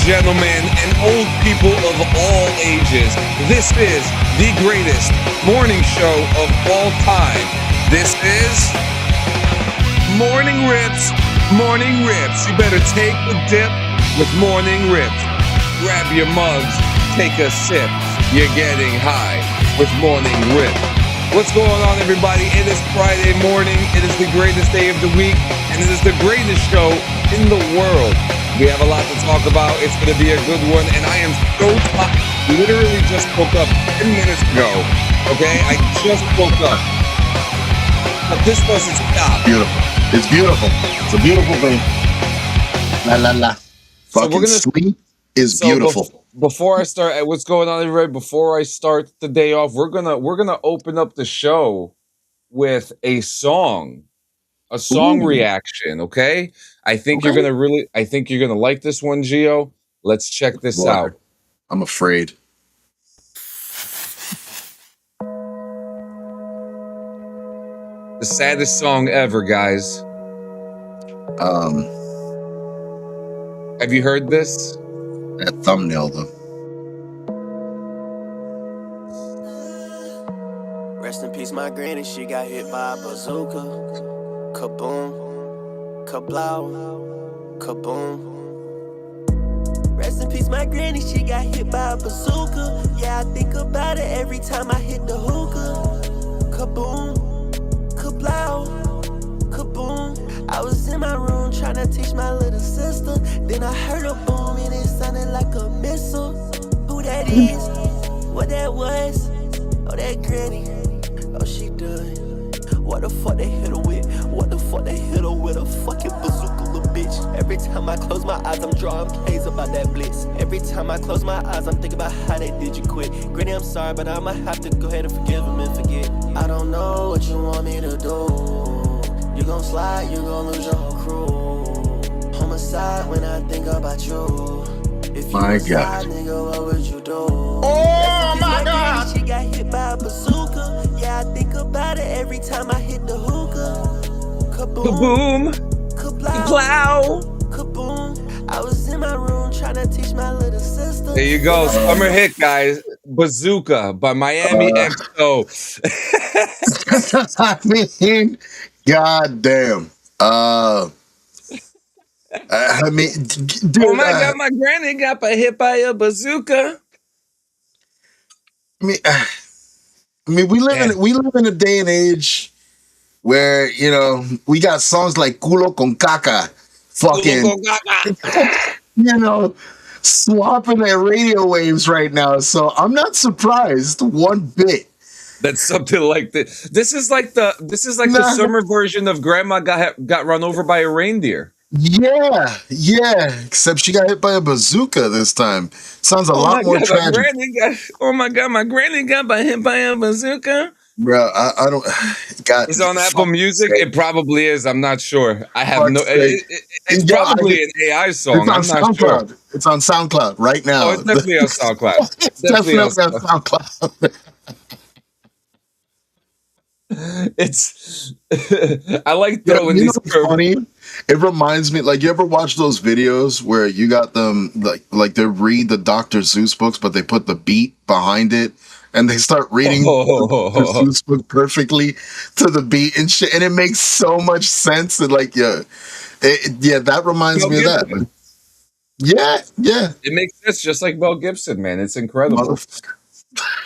gentlemen, and old people of all ages, this is the greatest morning show of all time. This is Morning Rips. Morning Rips. You better take the dip with Morning Rips. Grab your mugs, take a sip. You're getting high with Morning Rips. What's going on, everybody? It is Friday morning. It is the greatest day of the week, and it is the greatest show in the world. We have a lot to talk about. It's going to be a good one, and I am so tired. Literally just woke up 10 minutes ago. Okay, I just woke up. But this doesn't stop. Beautiful. It's beautiful. It's a beautiful thing. La la la. Fucking sleep is beautiful. Before I start, what's going on, everybody? Before I start the day off, we're gonna open up the show with a song reaction. Okay, I think you're gonna like this one, Gio. Let's check this out. I'm afraid. The saddest song ever, guys. Have you heard this? That thumbnail, though. Rest in peace, my granny. She got hit by a bazooka. Kaboom, kablow, kaboom. Rest in peace, my granny. She got hit by a bazooka. Yeah, I think about it every time I hit the hookah. Kaboom, kablow, kaboom. I was in my room trying to teach my little sister. Then I heard a boom and it sounded like a missile. Who that is? What that was? Oh, that granny. Oh, she done. What the fuck they hit her with? What the fuck they hit her with? A fucking bazooka, little bitch. Every time I close my eyes, I'm drawing plays about that blitz. Every time I close my eyes, I'm thinking about how they did you quit. Granny, I'm sorry, but I'ma have to go ahead and forgive him and forget. I don't know what you want me to do. You gon' slide, you gon' lose your whole crew. Homicide when I think about you. If you My was God. side, nigga, what would you do? Oh my God. She got hit by a bazooka. Yeah, I think about it every time I hit the hookah. Kaboom, kablow. Kaboom. I was in my room trying to teach my little sister. There you go, summer hit, guys. Bazooka by Miami XO. I mean, goddamn. I mean, dude. Oh my God, my granny got hit by a bazooka. I mean, we live in a day and age where, you know, we got songs like "Culo con Caca," fucking, you know, swapping their radio waves right now. So I'm not surprised one bit. That's something like this. This is like the summer version of Grandma got run over by a reindeer. Yeah. Except she got hit by a bazooka this time. Sounds a lot more tragic. Oh my God, my granny got hit by a bazooka. Bro, I don't. God, it's on Apple Music. It probably is. I'm not sure. I have no. It's probably an AI song. I'm not sure. It's on SoundCloud right now. Oh, it's definitely on SoundCloud. It's definitely on SoundCloud. It's. I like throwing these. Funny. It reminds me, like, you ever watch those videos where you got them like they read the Dr. Seuss books, but they put the beat behind it. And they start reading the Seuss book perfectly to the beat and shit, and it makes so much sense. And like, that reminds me of that. Yeah. It makes sense, just like Mel Gibson, man. It's incredible.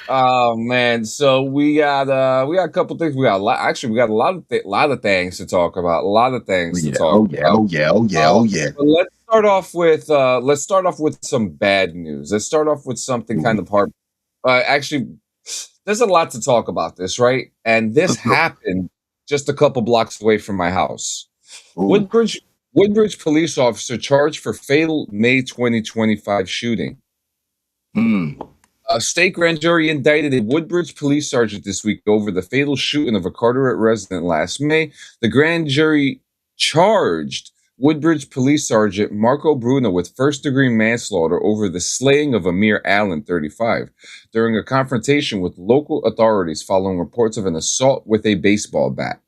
Oh man, so we got a couple things. We got a lot. Actually, we got a lot of things to talk about. A lot of things to talk about. Oh yeah. Let's start off with some bad news. Let's start off with something kind of hard. Actually, there's a lot to talk about this, right? And this happened just a couple blocks away from my house. Woodbridge police officer charged for fatal May 2025 shooting. A state grand jury indicted a Woodbridge police sergeant this week over the fatal shooting of a Carteret resident last May. The grand jury charged Woodbridge Police Sergeant Marco Bruno with first-degree manslaughter over the slaying of Amir Allen, 35, during a confrontation with local authorities following reports of an assault with a baseball bat.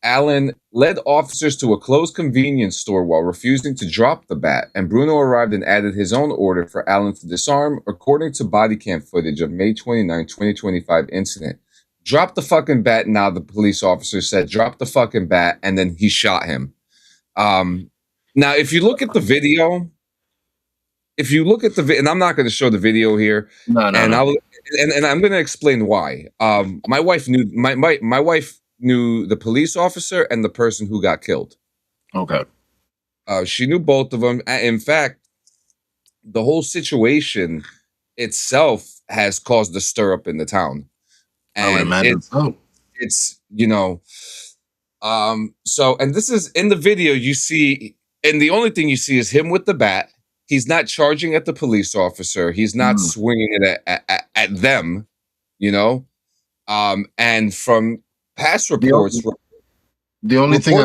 Allen led officers to a closed convenience store while refusing to drop the bat, and Bruno arrived and added his own order for Allen to disarm, according to body cam footage of May 29, 2025 incident. Drop the fucking bat now, the police officer said. Drop the fucking bat, and then he shot him. Now, if you look at the video, and I'm not going to show the video here, and I'm going to explain why. My wife knew my wife knew the police officer and the person who got killed. Okay. She knew both of them. In fact, the whole situation itself has caused a stir up in the town. And it's so, and this is in the video you see, and the only thing you see is him with the bat. He's not charging at the police officer. He's not swinging it at them, and from past reports, the only thing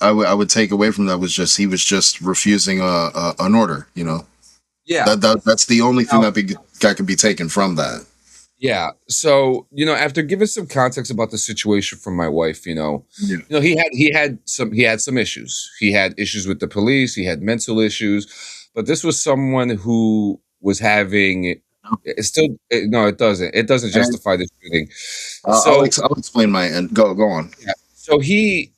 I would take away from that was just he was just refusing an order. Yeah, that's the only thing that could be taken from that. Yeah. So, after giving some context about the situation from my wife, he had some issues. He had issues with the police. He had mental issues, but this was someone who was having. It doesn't justify the shooting. I'll explain my end. Go on. Yeah. So he's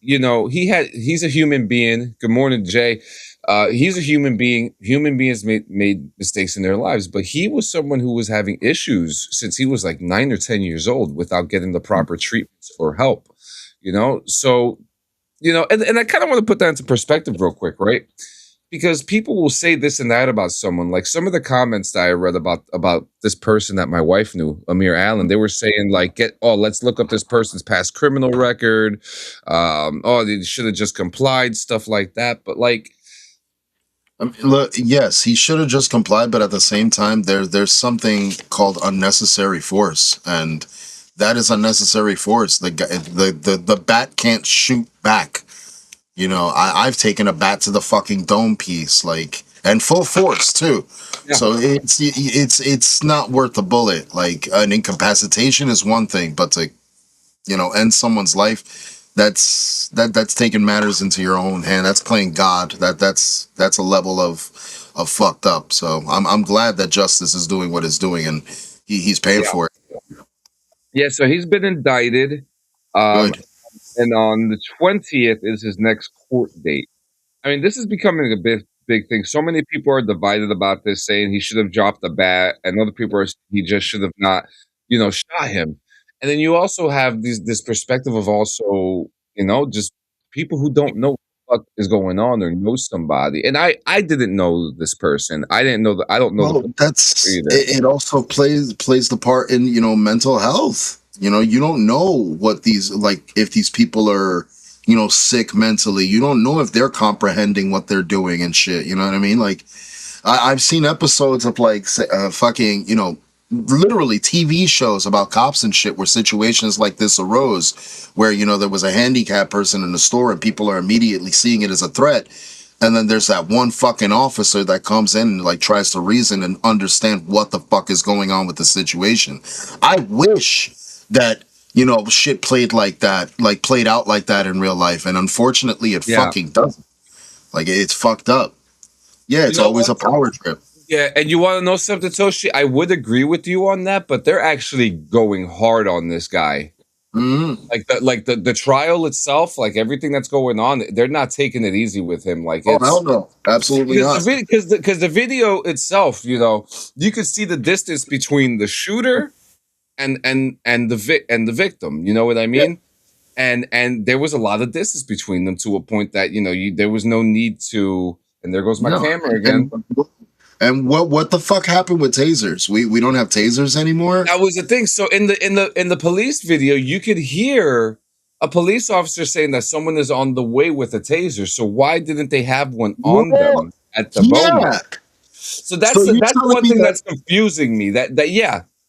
a human being. Good morning, Jay. He's a human being. Human beings made mistakes in their lives, but he was someone who was having issues since he was like 9 or 10 years old without getting the proper treatments or help. So, and I kind of want to put that into perspective real quick, right? Because people will say this and that about someone. Like some of the comments that I read about this person that my wife knew, Amir Allen, they were saying like, let's look up this person's past criminal record. They should have just complied, stuff like that. But like, look, yes, he should have just complied, but at the same time, there's something called unnecessary force, and that is unnecessary force. The bat can't shoot back. I've taken a bat to the fucking dome piece, and full force too. Yeah. So it's not worth the bullet. Like an incapacitation is one thing, but to end someone's life, that's taking matters into your own hand. That's playing God. That's a level of fucked up. So I'm glad that justice is doing what it's doing, and he's paying for it. Yeah. So he's been indicted. Good. And on the 20th is his next court date. I mean, this is becoming a big thing. So many people are divided about this, saying he should have dropped the bat, and other people are saying he just should have not, shot him. And then you also have this perspective of also, just people who don't know what is going on or know somebody. And I didn't know this person. I didn't know that. I don't know. Well, it also plays the part in mental health. You don't know what if these people are, sick mentally. You don't know if they're comprehending what they're doing and shit. You know what I mean? Like, I've seen episodes of fucking, literally TV shows about cops and shit where situations like this arose, where, there was a handicapped person in the store and people are immediately seeing it as a threat. And then there's that one fucking officer that comes in and tries to reason and understand what the fuck is going on with the situation. I wish that shit played out like that in real life, and unfortunately it fucking doesn't. It's fucked up. Yeah, it's always a power trip. Yeah, and you want to know something, Toshi? I would agree with you on that, but they're actually going hard on this guy. Mm-hmm. Like the trial itself, like everything that's going on, they're not taking it easy with him. Like, hell no, absolutely not. Because the video itself, you could see the distance between the shooter and the victim, you know what I mean? Yeah. And there was a lot of distance between them to a point that there was no need to. And there goes my camera again. And what the fuck happened with tasers? We don't have tasers anymore. That was the thing. So in the police video, you could hear a police officer saying that someone is on the way with a taser. So why didn't they have one on them at the moment? So that's one thing that's confusing me.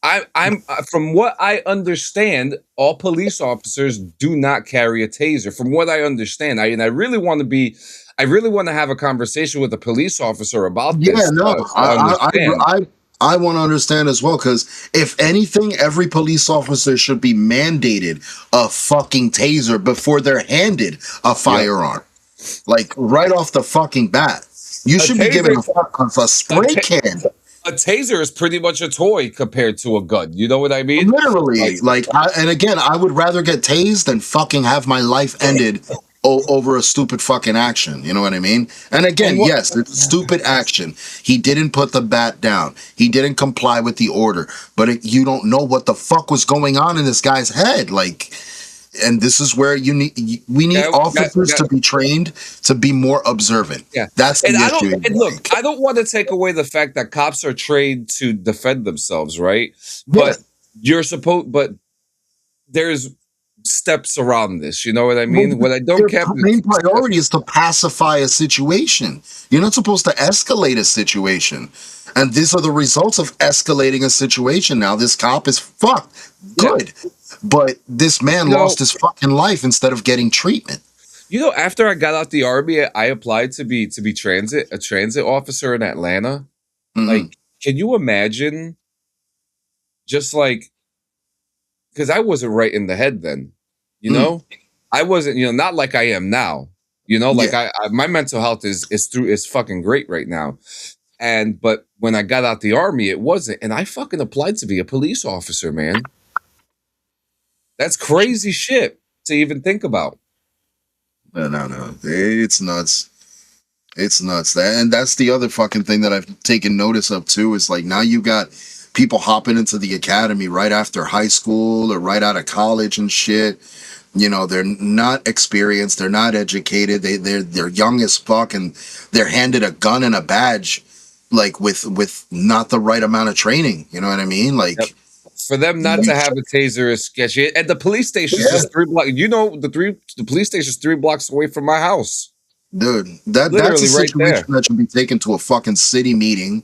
I'm from what I understand, all police officers do not carry a taser. From what I understand, I really want to have a conversation with a police officer about this. Yeah, no, I want to understand as well, because if anything, every police officer should be mandated a fucking taser before they're handed a firearm. Like, right off the fucking bat. You should be given a spray can. A taser is pretty much a toy compared to a gun. You know what I mean? Literally. And again, I would rather get tased than fucking have my life ended over a stupid fucking action. You know what I mean? And again, yes, it's a stupid action. He didn't put the bat down. He didn't comply with the order. But you don't know what the fuck was going on in this guy's head. Like, and this is where we need officers to be trained to be more observant. Yeah, that's the issue. And look, I don't want to take away the fact that cops are trained to defend themselves, right? But but there's steps around this. You know what I mean? What I don't care. The main priority is to pacify a situation. You're not supposed to escalate a situation. And these are the results of escalating a situation. Now this cop is fucked. Good. Yeah. But this man lost his fucking life instead of getting treatment. You know, after I got out the army, I applied to be a transit officer in Atlanta. Mm-hmm. Like, can you imagine? Just like, because I wasn't right in the head then. You know, I wasn't. You know, not like I am now. You know, like my mental health is fucking great right now. But when I got out the army, it wasn't, and I fucking applied to be a police officer, man. That's crazy shit to even think about. No. It's nuts. It's nuts. And that's the other fucking thing that I've taken notice of too, is like now you got people hopping into the academy right after high school or right out of college and shit. You know, they're not experienced, they're not educated, they're young as fuck, and they're handed a gun and a badge, like with not the right amount of training. You know what I mean? Like. Yep. For them not to have a taser is sketchy. And the police station is just 3 blocks. You know, the police station is 3 blocks away from my house. Dude, that's a situation that should be taken to a fucking city meeting,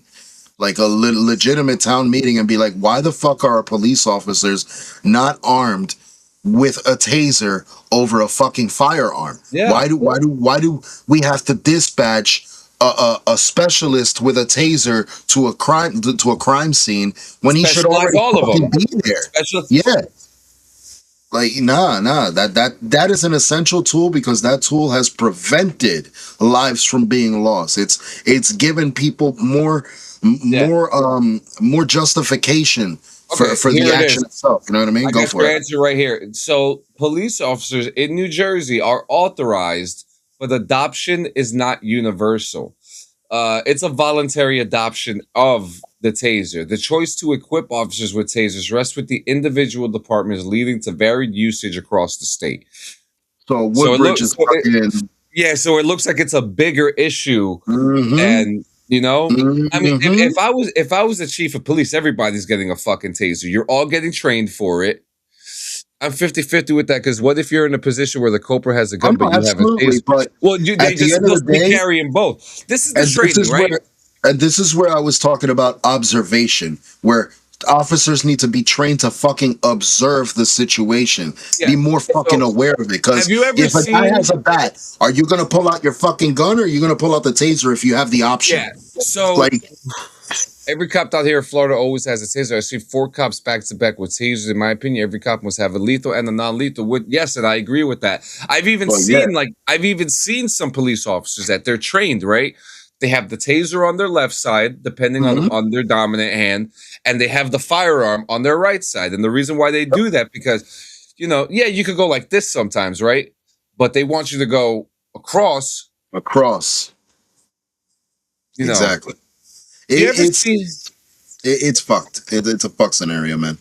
like a legitimate town meeting, and be like, why the fuck are our police officers not armed with a taser over a fucking firearm? Yeah. Why do we have to dispatch a specialist with a taser to a crime scene when he should already fucking be there? Like nah. That is an essential tool, because that tool has prevented lives from being lost. It's given people more justification for the action itself. You know what I mean? Go for it. Answer right here. So police officers in New Jersey are authorized, but adoption is not universal. It's a voluntary adoption of the taser. The choice to equip officers with tasers rests with the individual departments, leading to varied usage across the state. So Woodbridge is fucking... Yeah, so it looks like it's a bigger issue, and you know, I mean, if I was the chief of police, everybody's getting a fucking taser. You're all getting trained for it. I'm 50-50 with that, because what if you're in a position where the culprit has a gun, but you have a taser? But they just supposed to be carrying both. This is the training, right? And this is where I was talking about observation, where officers need to be trained to fucking observe the situation, be more fucking aware of it. Because if a guy has a bat, are you going to pull out your fucking gun, or are you going to pull out the taser if you have the option? Yeah. So every cop out here in Florida always has a taser. I see 4 cops back to back with tasers. In my opinion, every cop must have a lethal and a non-lethal. Yes, and I agree with that. I've even seen some police officers that they're trained, right? They have the taser on their left side, depending on their dominant hand, and they have the firearm on their right side. And the reason why they do that, because, you know, you could go like this sometimes, right? But they want you to go across. You know. Exactly. It's fucked. It's a fuck scenario, man.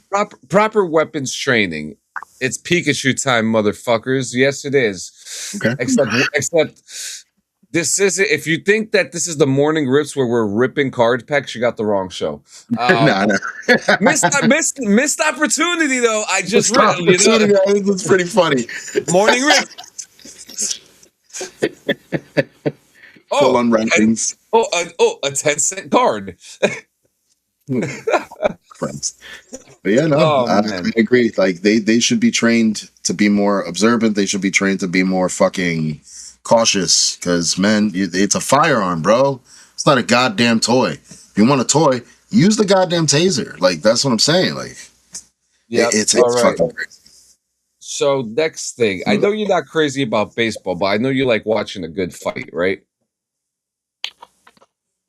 Proper weapons training. It's Pikachu time, motherfuckers. Yes, it is. Okay. Except this isn't. If you think that this is the morning rips where we're ripping card packs, you got the wrong show. No. missed opportunity though. I just read. It's pretty funny. Morning rip. Full on rankings. A 10-cent card. Friends. But yeah, no, I agree. Like they should be trained to be more observant. They should be trained to be more fucking cautious, because man, it's a firearm, bro. It's not a goddamn toy. If you want a toy, use the goddamn taser. Like, that's what I'm saying. Like, Yeah. it's All right. fucking crazy. So next thing, I know you're not crazy about baseball, but I know you like watching a good fight, right?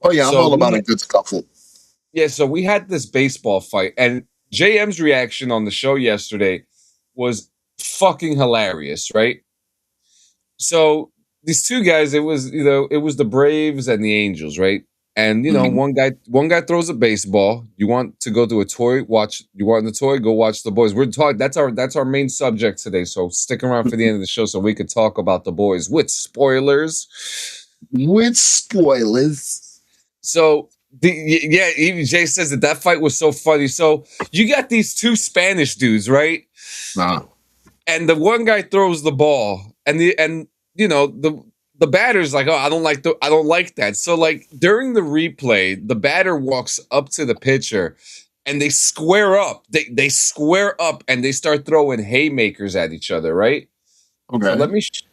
Oh yeah, I'm So all about a good scuffle. yeah, so we had this baseball fight, and JM's reaction on the show yesterday was fucking hilarious, right? So these two guys, it was the Braves and the Angels, right? And one guy throws a baseball. You want to go to a toy? You want the toy? Go watch the boys. We're talking. That's our main subject today. So stick around for the end of the show so we could talk about the boys with spoilers. So even Jay says that fight was so funny. So you got these two Spanish dudes, right? Nah. And the one guy throws the ball, and the batter's like, oh, I don't like that. So like during the replay, the batter walks up to the pitcher, and they square up. They square up, and they start throwing haymakers at each other, right? Okay. So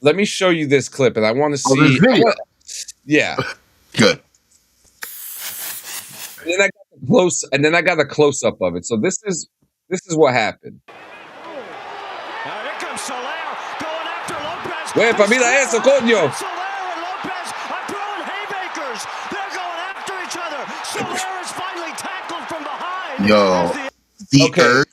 let me show you this clip, and I want to see. Yeah. Good. And then I got a close up of it. So this is what happened. Here comes Soler going after Lopez. Wepa, mira eso, coño. Soler and Lopez are throwing haymakers. They're going after each other. Soler is finally tackled from behind. Yo, the urge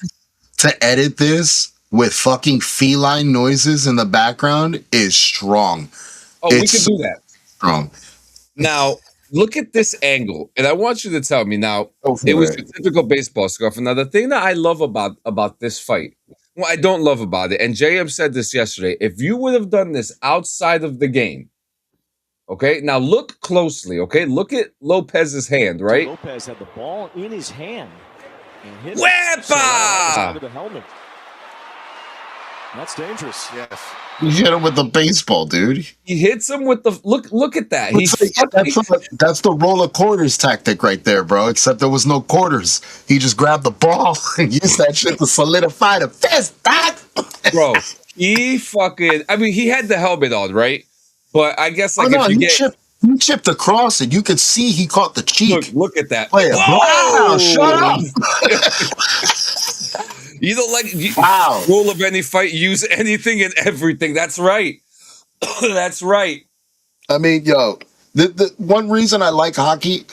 to edit this with fucking feline noises in the background is strong. Oh, we can do that. Strong. Now, look at this angle, and I want you to tell me now. It was a typical baseball scuffle. Now, the thing that I love about this fight, well, I don't love about it, and JM said this yesterday. If you would have done this outside of the game, okay. Now look closely, okay. Look at Lopez's hand, right? Lopez had the ball in his hand and hit Wepa! the helmet. That's dangerous. Yes. You hit him with the baseball, dude. He hits him with the look at that. That's the roll of quarters tactic right there, bro. Except there was no quarters. He just grabbed the ball and used that shit to solidify the fist. Bro, he had the helmet on, right? But I guess he chipped across it. You could see he caught the cheek. Look at that. Wow, shut up. You don't like rule of any fight, use anything and everything. That's right. That's right. I mean, yo, the one reason I like hockey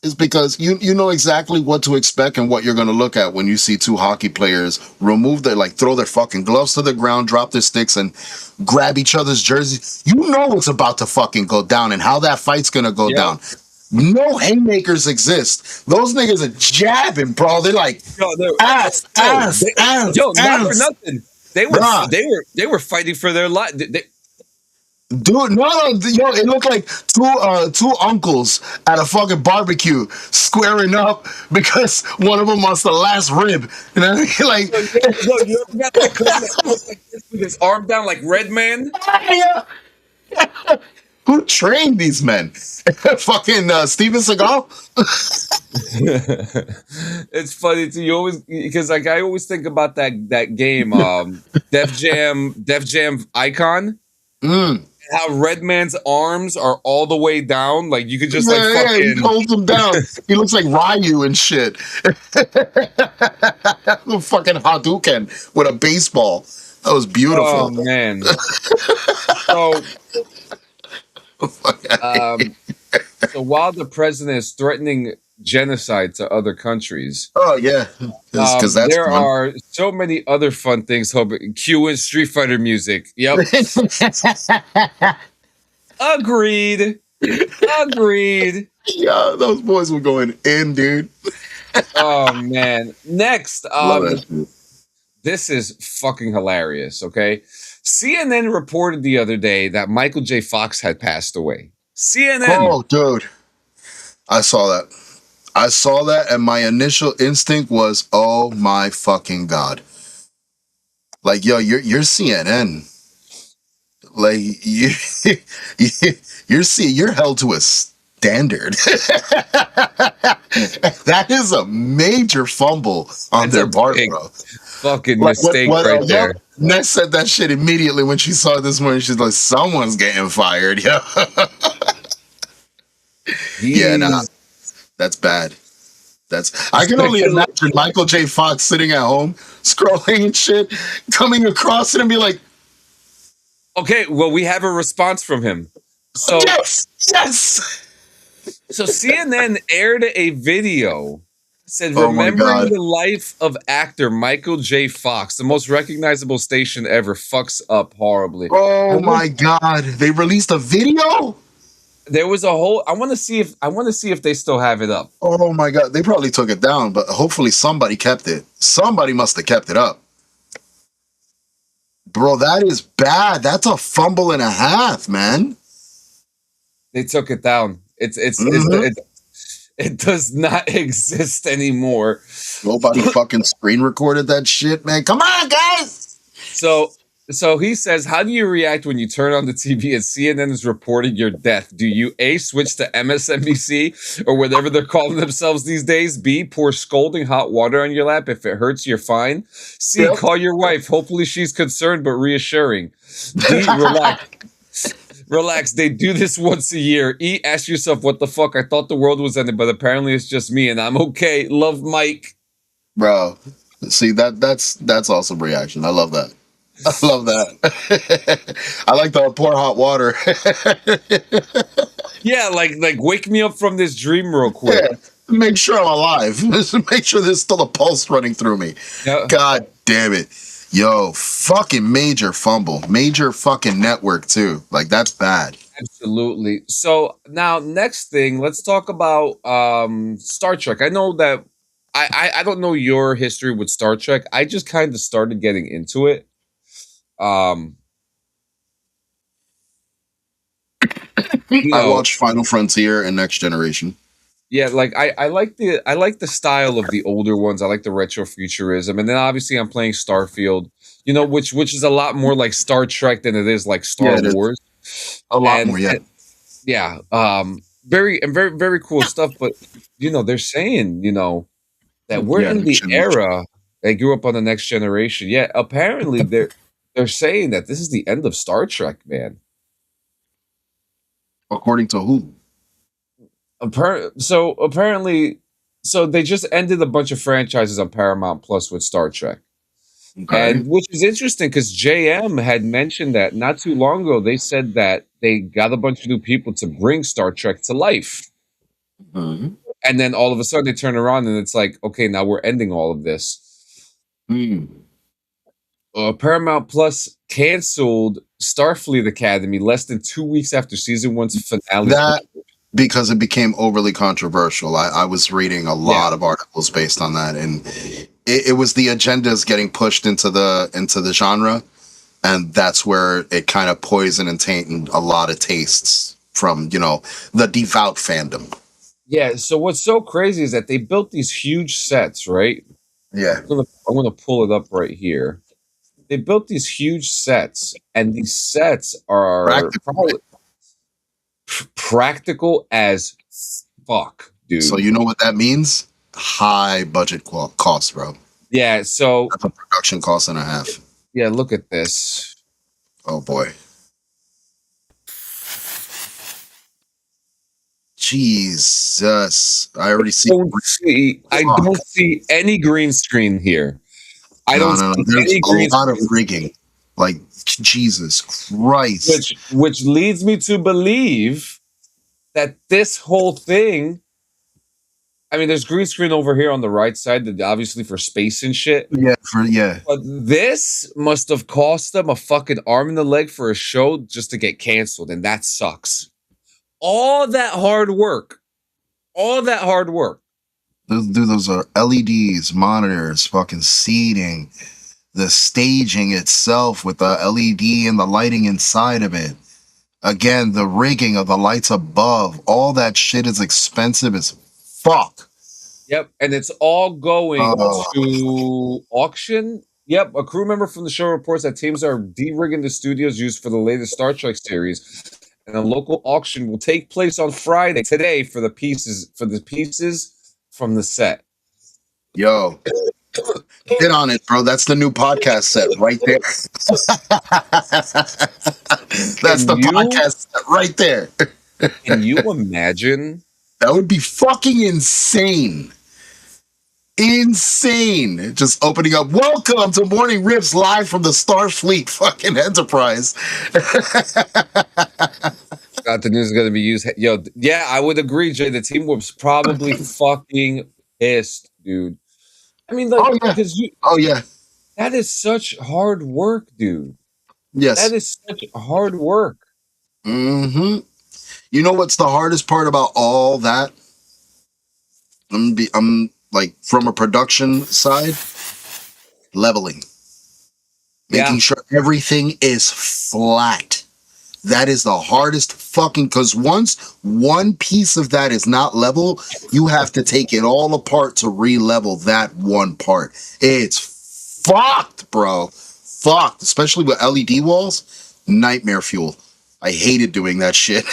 is because you know exactly what to expect and what you're going to look at when you see two hockey players throw their fucking gloves to the ground, drop their sticks, and grab each other's jerseys. You know what's about to fucking go down and how that fight's going to go down. No haymakers exist. Those niggas are jabbing, bro. They're like ass. Yo, not for nothing. They were fighting for their life. Dude, no, yo, it looked like two uncles at a fucking barbecue squaring up because one of them wants the last rib. You know, like, you ever got that cousin like this with his arm down like Red Man? Yeah. Who trained these men? Fucking Steven Seagal? It's funny too. You always because like I always think about that game, Def Jam Icon. How Redman's arms are all the way down, like you could just he holds him down. He looks like Ryu and shit. Fucking Hadouken with a baseball. That was beautiful. Oh man. So while the president is threatening genocide to other countries, there are so many other fun things. Cue in Street Fighter music. Yep. Agreed. Yeah, those boys were going in, dude. Oh man. Next, this is fucking hilarious. Okay. CNN reported the other day that Michael J. Fox had passed away. CNN. Oh, dude. I saw that, and my initial instinct was, oh my fucking God. Like, yo, you're CNN. Like, you're held to a standard. That is a major fumble on their part, bro. Fucking mistake right there. Ness said that shit immediately when she saw it this morning. She's like, someone's getting fired, yo. Yeah, nah. That's bad. I can only imagine Michael J. Fox sitting at home, scrolling and shit, coming across it and be like, okay, well, we have a response from him. So yes. So CNN aired a video, said, Oh my remembering God. the life of actor Michael J. Fox, the most recognizable station ever, fucks up horribly. Oh my God. They released a video? There was a whole. I want to see if they still have it up. Oh my God. They probably took it down, but hopefully somebody kept it. Somebody must have kept it up. Bro, that is bad. That's a fumble and a half, man. They took it down. It does not exist anymore. Nobody fucking screen recorded that shit, man. Come on, guys. So he says, how do you react when you turn on the TV and CNN is reporting your death? Do you A, switch to MSNBC or whatever they're calling themselves these days? B, pour scalding hot water on your lap. If it hurts, you're fine. C, call your wife. Hopefully she's concerned but reassuring. D, relax. They do this once a year. E, ask yourself, what the fuck? I thought the world was ending, but apparently it's just me and I'm okay. Love, Mike. Bro, see, that's awesome reaction. I love that. I love that. I like the pour hot water. Yeah, like wake me up from this dream real quick. Yeah, make sure I'm alive. Make sure there's still a pulse running through me. Yeah. God damn it. Yo, fucking major fumble. Major fucking network too. Like, that's bad. Absolutely. So now next thing, let's talk about Star Trek. I know that I don't know your history with Star Trek. I just kind of started getting into it. I watched Final Frontier and Next Generation. Yeah, like I like the style of the older ones. I like the retrofuturism, and then obviously I'm playing Starfield, which is a lot more like Star Trek than it is like Star Wars. A lot more, yeah. Very very cool stuff. But they're saying that we're in the era they grew up on the Next Generation. Yeah, apparently they're saying that this is the end of Star Trek, man. According to who? Apparently, they just ended a bunch of franchises on Paramount Plus with Star Trek. Okay. And which is interesting because JM had mentioned that not too long ago. They said that they got a bunch of new people to bring Star Trek to life. Mm-hmm. And then all of a sudden they turn around and it's like, okay, now we're ending all of this. Paramount Plus canceled Starfleet Academy less than 2 weeks after season 1's finale. Because it became overly controversial. I was reading a lot of articles based on that, and it was the agendas getting pushed into the genre, and that's where it kind of poisoned and tainted a lot of tastes from the devout fandom. Yeah. So what's so crazy is that they built these huge sets, right? Yeah. I'm gonna pull it up right here. They built these huge sets, and these sets are probably practical as fuck, dude. So you know what that means? High budget cost, bro. Yeah, so that's a production cost and a half. Yeah, look at this. Oh boy. Jesus. I already see. I don't see any green screen here. There's a lot of rigging. Like, Jesus Christ. Which leads me to believe that this whole thing, I mean, there's green screen over here on the right side, obviously for space and shit. Yeah. But this must have cost them a fucking arm and a leg for a show just to get canceled, and that sucks. All that hard work. Those are LEDs, monitors, fucking seating, the staging itself with the LED and the lighting inside of it. Again, the rigging of the lights above, all that shit is expensive as fuck. Yep, and it's all going to auction. Yep, a crew member from the show reports that teams are de-rigging the studios used for the latest Star Trek series, and a local auction will take place on Friday today for the pieces from the set. Yo, get on it, bro. That's the new podcast set right there. That's the podcast set right there. Can you imagine? That would be fucking insane. Insane. Just opening up. Welcome to Morning Rips live from the Starfleet fucking Enterprise. Got the news is going to be used. Yo, yeah, I would agree, Jay. The team was probably fucking pissed, dude. I mean, like, Oh yeah. because Oh yeah. that is such hard work, dude. That Yes. is such hard work. Mm-hmm. You know what's the hardest part about all that? I'm like from a production side, leveling. Making Yeah. sure everything is flat. That is the hardest fucking, because once one piece of that is not level, you have to take it all apart to re-level that one part. It's fucked, bro. Fucked. Especially with LED walls. Nightmare fuel. I hated doing that shit.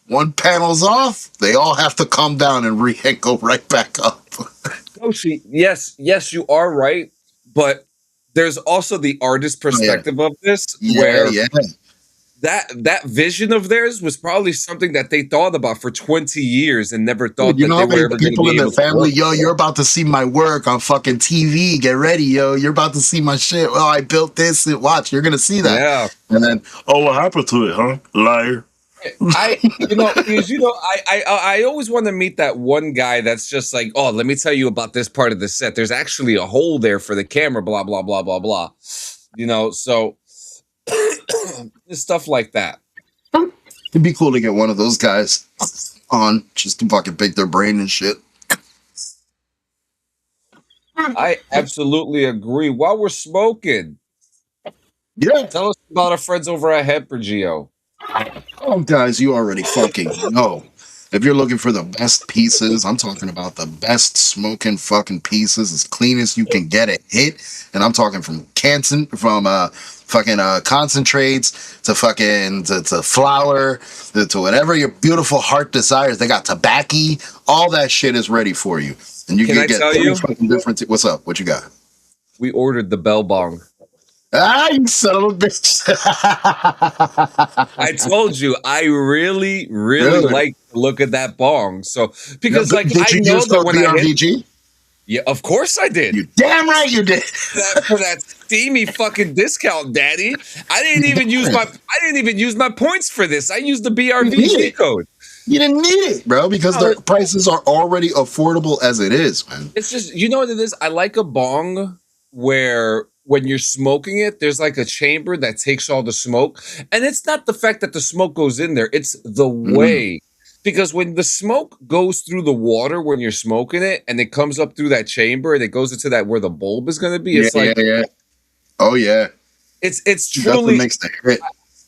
One panel's off, they all have to come down and go right back up. Yoshi, yes, you are right, but there's also the artist perspective of this, where that vision of theirs was probably something that they thought about for 20 years and never thought Dude, you that know they how were many ever going to people be in their able to family, work. yo, you're about to see my work on fucking TV. Get ready, yo. You're about to see my shit. Well, I built this. Watch, you're gonna see that. Yeah. And then, oh, what happened to it, huh? Liar. I always want to meet that one guy that's just like, oh, let me tell you about this part of the set. There's actually a hole there for the camera, blah, blah, blah, blah, blah. So stuff like that. It'd be cool to get one of those guys on just to fucking pick their brain and shit. I absolutely agree. While we're smoking, Yeah. tell us about our friends over at Hypergeo. Oh, guys, you already fucking know. If you're looking for the best pieces, I'm talking about the best smoking fucking pieces, as clean as you can get it hit. And I'm talking from concentrates to fucking to flour to whatever your beautiful heart desires. They got tobacco. All that shit is ready for you. And you can get three fucking different. What's up? What you got? We ordered the Bell Bong. Ah, you son of a bitch. I told you, I really like to look at that bong. So, because did you use the BRVG? Yeah, of course I did. You damn right you did. For that steamy fucking discount, Daddy. I didn't even use my points for this. I used the BRVG code. You didn't need it, bro, because the prices are already affordable as it is, man. It's just, you know what it is? I like a bong where when you're smoking it, there's like a chamber that takes all the smoke. And it's not the fact that the smoke goes in there, it's the way. Because when the smoke goes through the water when you're smoking it and it comes up through that chamber and it goes into that where the bulb is going to be, it's oh yeah. It's truly makes the hit.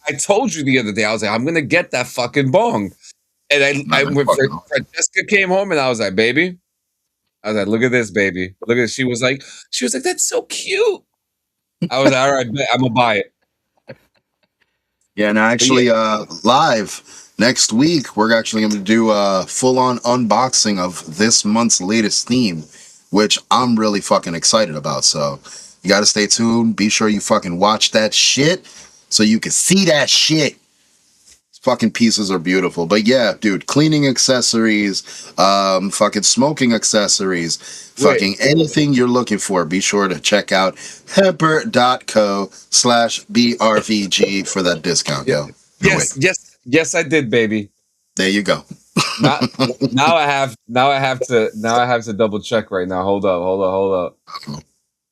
I told you the other day, I was like, I'm going to get that fucking bong. And when Francesca came home and I was like, baby, look at this, baby. Look at, she was like, that's so cute. I was like, all right, I'm gonna buy it. Yeah, and actually, live next week, we're actually going to do a full-on unboxing of this month's latest theme, which I'm really fucking excited about. So you got to stay tuned. Be sure you fucking watch that shit so you can see that shit. Fucking pieces are beautiful. But yeah, dude, cleaning accessories, fucking smoking accessories, fucking anything you're looking for, be sure to check out hemper.co/BRVG for that discount, yo. Yes, I did, baby. There you go. now I have to double check right now. Hold up.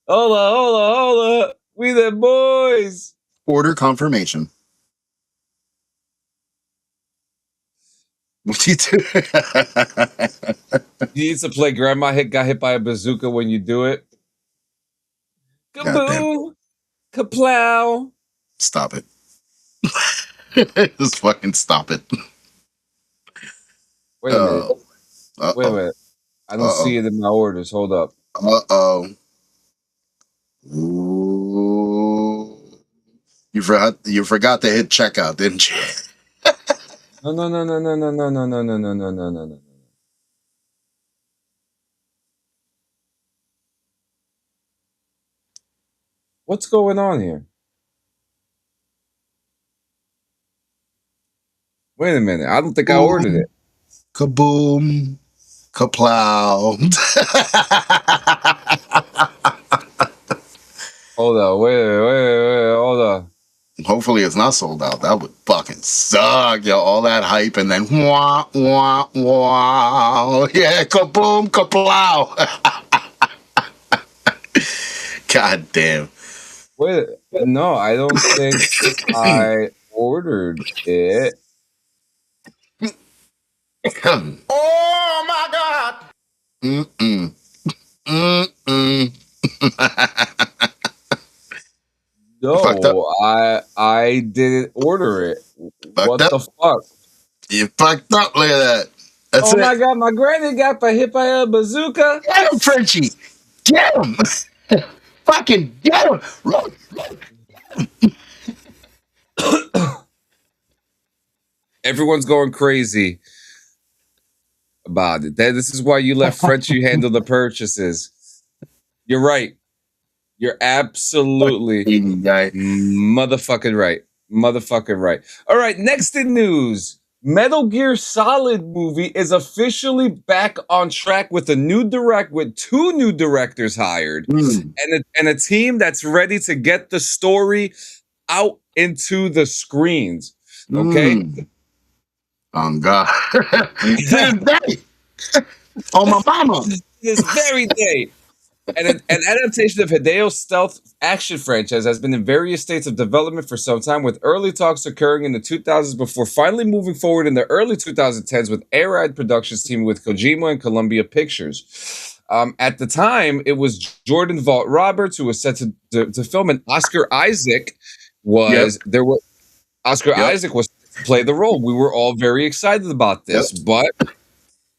Hold up. We the boys. Order confirmation. What do you do? You need to play Grandma got hit by a bazooka when you do it. Kaboom! Kaplow! Stop it. Just fucking stop it. Wait a minute. I don't see it in my orders. Hold up. Ooh. You forgot to hit checkout, didn't you? No. What's going on here? Wait a minute. I don't think I ordered it. Kaboom. Kaplow. Hold on, wait, hold on. Hopefully it's not sold out. That would fucking suck, yo. All that hype and then wah, wah, wah. Yeah, kaboom, kaplow. God damn. Wait, no, I don't think I ordered it. Oh my God. No, I didn't order it. What the fuck? You fucked up. Look at that. That's oh my God, my granny got hit by a bazooka. Get him, Frenchie. Get him. Fucking get him. Run. Everyone's going crazy about it. This is why you let Frenchie handle the purchases. You're right. You're absolutely motherfucking right. Motherfucking right. All right, next in news. Metal Gear Solid movie is officially back on track with a new with 2 new directors hired and a team that's ready to get the story out into the screens. Okay. God. This day. Oh my mama. This very day. And an adaptation of Hideo's stealth action franchise has been in various states of development for some time, with early talks occurring in the 2000s before finally moving forward in the early 2010s with Arad Productions teaming with Kojima and Columbia Pictures. At the time, it was Jordan Vogt Roberts who was set to film, and Oscar Isaac was Isaac was to play the role. We were all very excited about this, but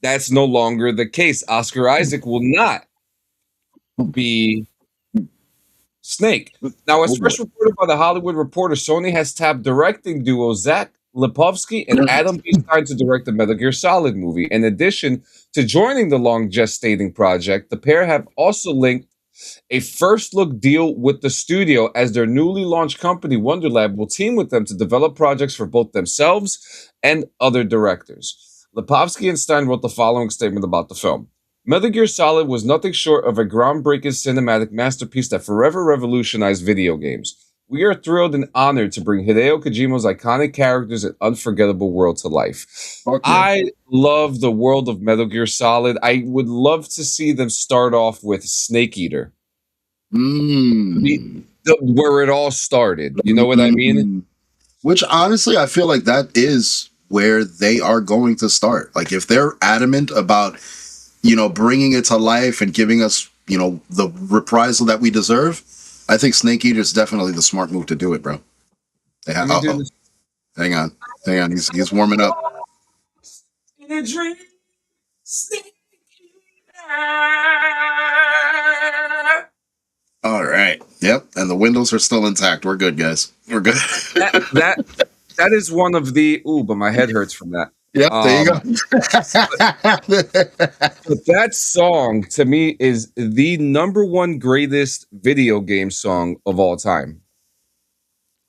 that's no longer the case. Oscar Isaac will not be Snake. Now, as first reported by The Hollywood Reporter, Sony has tapped directing duo Zach Lipovsky and Adam Stein to direct the Metal Gear Solid movie. In addition to joining the long gestating project, the pair have also linked a first look deal with the studio, as their newly launched company Wonderlab will team with them to develop projects for both themselves and other directors. Lipovsky and Stein wrote the following statement about the film. Metal Gear Solid was nothing short of a groundbreaking cinematic masterpiece that forever revolutionized video games. We are thrilled and honored to bring Hideo Kojima's iconic characters and unforgettable world to life. Okay. I love the world of Metal Gear Solid. I would love to see them start off with Snake Eater. Where it all started. You know what I mean? Which, honestly, I feel like that is where they are going to start. Like, if they're adamant about, bringing it to life and giving us, the reprisal that we deserve, I think Snake Eater is definitely the smart move to do it, bro. Hang on. He's warming up. In a dream, Snake Eater. All right. Yep. And the windows are still intact. We're good, guys. We're good. that is one of the but my head hurts from that. Yep, there you go. But that song, to me, is the number one greatest video game song of all time.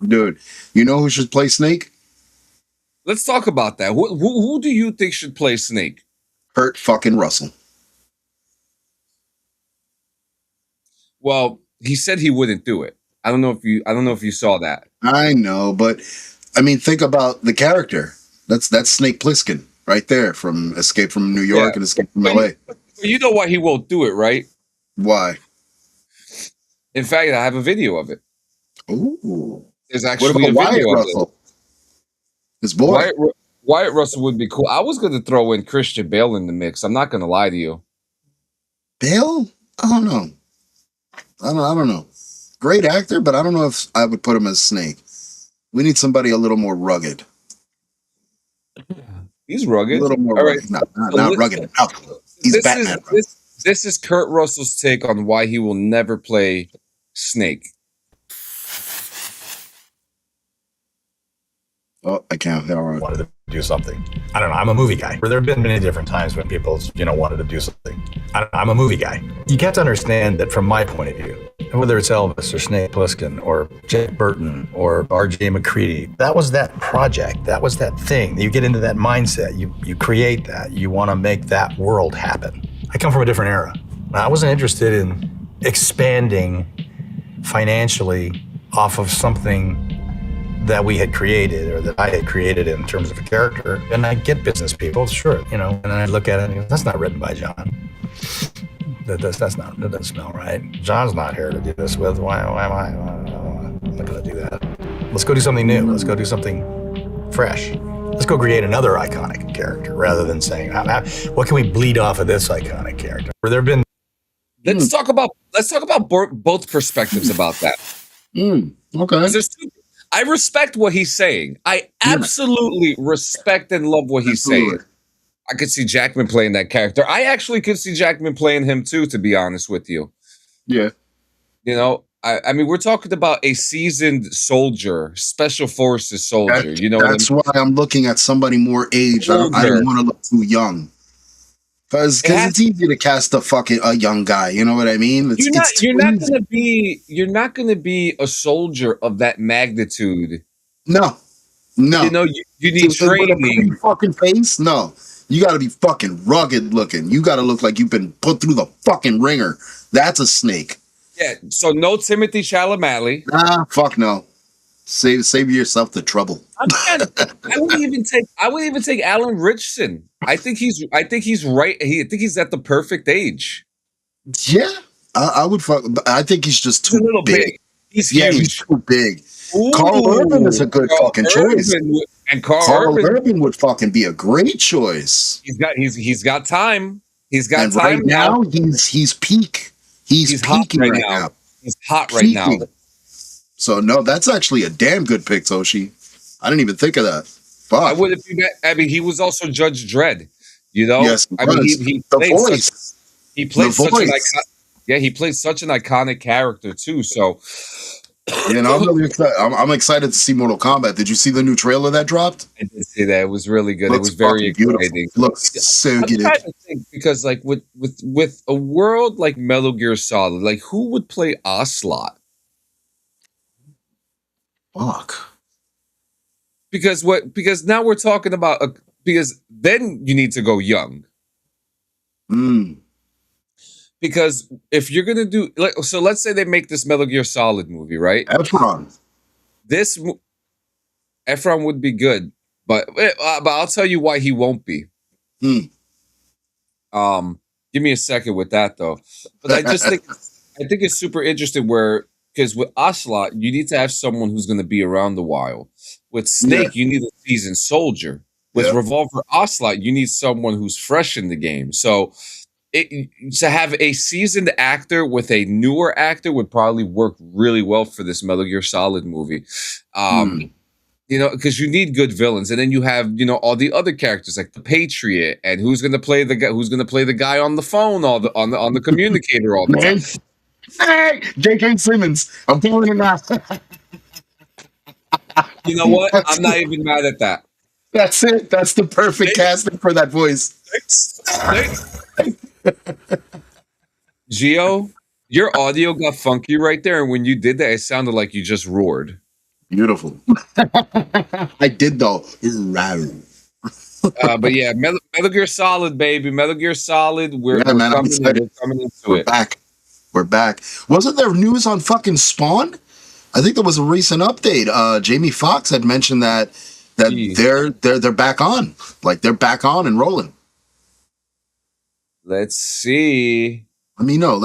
Dude, you know who should play Snake? Let's talk about that. Who do you think should play Snake? Kurt fucking Russell. Well, he said he wouldn't do it. I don't know if you saw that. I know, but I mean, think about the character. That's Snake Plissken right there from Escape from New York and Escape from LA. You know why he won't do it, right? Why? In fact, I have a video of it. Ooh. There's actually a video of it. His boy. Wyatt Russell would be cool. I was going to throw in Christian Bale in the mix. I'm not going to lie to you. Bale? I don't know. I don't know. Great actor, but I don't know if I would put him as Snake. We need somebody a little more rugged. He's rugged. A little more rugged. Right. Not rugged. He's Batman. This is Kurt Russell's take on why he will never play Snake. Oh, I can't. All right. Wanted to do something. I don't know. I'm a movie guy. There have been many different times when people, wanted to do something. I'm a movie guy. You have to understand that from my point of view, whether it's Elvis or Snake Plissken or Jack Burton or R.J. McCready, that was that project. That was that thing. You get into that mindset. You create that. You want to make that world happen. I come from a different era. I wasn't interested in expanding financially off of something that we had created or that I had created in terms of a character. And I get business people, sure, you know, and I look at it and go, that's not written by John. That doesn't smell right. John's not here to do this with. Why am I? I'm not going to do that. Let's go do something new. Let's go do something fresh. Let's go create another iconic character rather than saying, what can we bleed off of this iconic character? Where there have been. Let's talk about both perspectives about that. Okay. I respect what he's saying. I absolutely respect and love what he's saying. I could see Jackman playing that character. I actually could see Jackman playing him too, to be honest with you. Yeah. You know, I mean, we're talking about a seasoned soldier, special forces soldier. That's why I'm looking at somebody more aged. I don't want to look too young. Because it's easy to cast a young guy. You know what I mean? You're not gonna be a soldier of that magnitude. No. You know, you need training. With a fucking face? No. You got to be fucking rugged looking. You got to look like you've been put through the fucking ringer. That's a snake. Yeah. So no Timothy Chalamet. Nah, fuck no. Save yourself the trouble. I wouldn't even take Alan Richson. I think he's right. I think he's at the perfect age. Yeah, I would fuck. I think he's just too big. He's huge. He's too big. Ooh, Carl Urban is a good fucking choice. And Carl Urban would fucking be a great choice. He's got time. He's got time right now. He's peak. He's peaking right now. He's hot right now. So no, that's actually a damn good pick, Toshi. I didn't even think of that. Fuck. I would if you met. I mean, he was also Judge Dredd. You know. Yes, he played such an iconic character too. So. Yeah, and I'm really excited. I'm excited to see Mortal Kombat. Did you see the new trailer that dropped? I did see that. It was really good. It was very exciting. It looks so good. I'm trying to think because, like, with a world like Metal Gear Solid, like, who would play Ocelot? Fuck. Because now we're talking about because then you need to go young. Because if you're gonna do so, let's say they make this Metal Gear Solid movie, right? Efron would be good, but I'll tell you why he won't be. Give me a second with that though. But I think it's super interesting because with Ocelot, you need to have someone who's going to be around a while. With Snake, you need a seasoned soldier. With Revolver Ocelot, you need someone who's fresh in the game. So. To have a seasoned actor with a newer actor would probably work really well for this Metal Gear Solid movie. You know, because you need good villains, and then you have, you know, all the other characters like the Patriot, and who's going to play the guy on the phone on the communicator all the time. Hey, J.K. Simmons, I'm pulling him out. You know what? I'm not even mad at that. That's it. That's the perfect casting for that voice. Gio, your audio got funky right there, and when you did that, it sounded like you just roared. Beautiful. I did though. But yeah, Metal Gear Solid, baby, Metal Gear Solid. We're coming into it. We're back. Wasn't there news on fucking Spawn? I think there was a recent update. Jamie Foxx had mentioned that they're back on, like they're back on and rolling. Let's see. Let me know.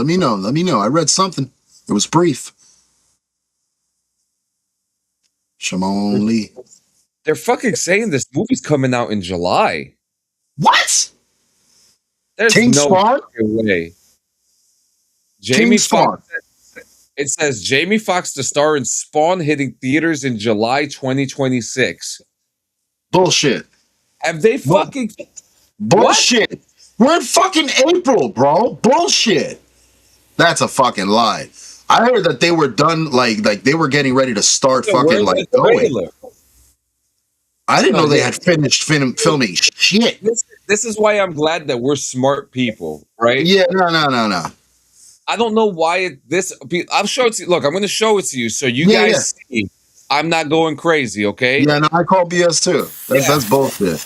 I read something. It was brief. Shimon Lee. They're fucking saying this movie's coming out in July. What? There's King no Spawn? way. Jamie Foxx. It says Jamie Foxx to star in Spawn hitting theaters in July 2026. Bullshit. Have they fucking... Bullshit. What? We're in fucking April, bro. Bullshit. That's a fucking lie. I heard that they were done, like they were getting ready to start fucking like going. I didn't know they had finished filming shit. This is why I'm glad that we're smart people, right? Yeah, no. I don't know why I'm sure it's look. I'm going to show it to you so you Yeah, yeah, guys see. I'm not going crazy, okay? yeah. No, I call BS too. Yeah, That's bullshit.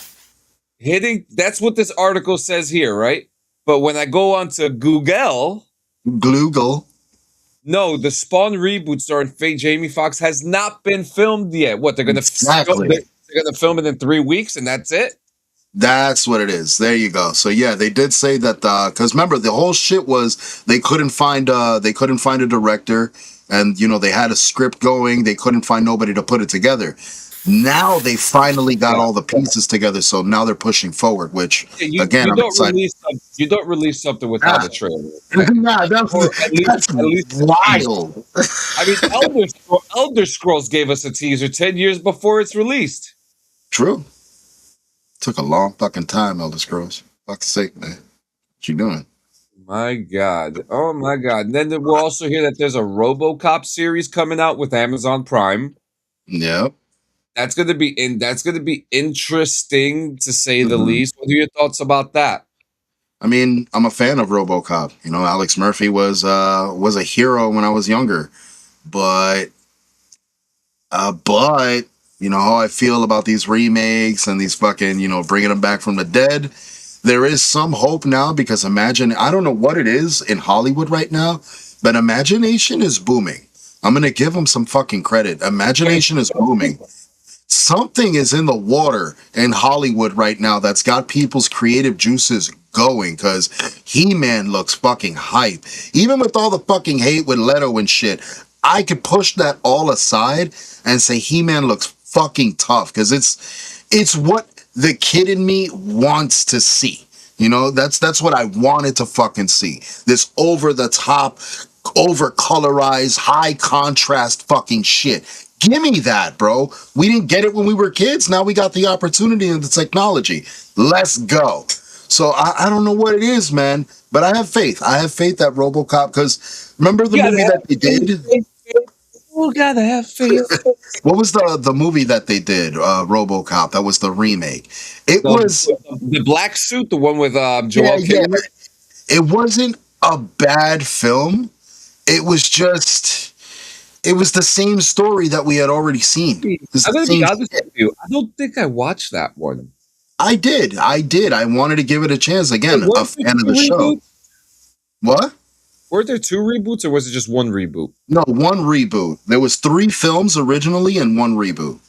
hitting. That's what this article says here, right? But when I go onto Google, Gloogle. no, the Spawn reboot starring fake Jamie Foxx has not been filmed yet. What they're going to film? Exactly. They're going to film it in 3 weeks, and that's it. That's what it is. There you go. So yeah, they did say that because remember the whole shit was they couldn't find a director, and you know they had a script going. They couldn't find nobody to put it together. Now they finally got Yeah. all the pieces together. So now they're pushing forward. Which again, I'm excited. You don't release something without a trailer. Nah, Or that's at least wild. I mean, Elder Scrolls gave us a teaser 10 years before it's released. True. Took a long fucking time, Elder Scrolls. Fuck's sake, man. What you doing? My God. Oh my God. And then we'll also hear that there's a RoboCop series coming out with Amazon Prime. Yep. That's gonna be interesting to say the Mhm. least. What are your thoughts about that? I mean, I'm a fan of RoboCop. You know, Alex Murphy was a hero when I was younger, but you know how I feel about these remakes and these fucking bringing them back from the dead. There is some hope now because I don't know what it is in Hollywood right now, but imagination is booming. I'm gonna give them some fucking credit. Imagination is booming. Something is in the water in Hollywood right now that's got people's creative juices going because He-Man looks fucking hype. Even with all the fucking hate with Leto and shit, I could push that all aside and say He-Man looks fucking tough because it's what the kid in me wants to see. You know, that's what I wanted to fucking see. This over the top, over colorized, high contrast fucking shit. Give me that, bro. We didn't get it when we were kids. Now we got the opportunity and the technology. Let's go. So I don't know what it is, man, but I have faith. I have faith that RoboCop, because remember the movie that they did? You gotta have faith. What was the movie that they did? RoboCop. That was the remake. It was The black suit, the one with Joel yeah. Kinnaman. It wasn't a bad film. It was just. It was the same story that we had already seen. I'm gonna be honest with you. I don't think I watched that one. I did. I wanted to give it a chance. Again, a fan of the show. What? Were there 2 reboots or was it just 1 reboot? No, 1 reboot. There was 3 films originally and 1 reboot.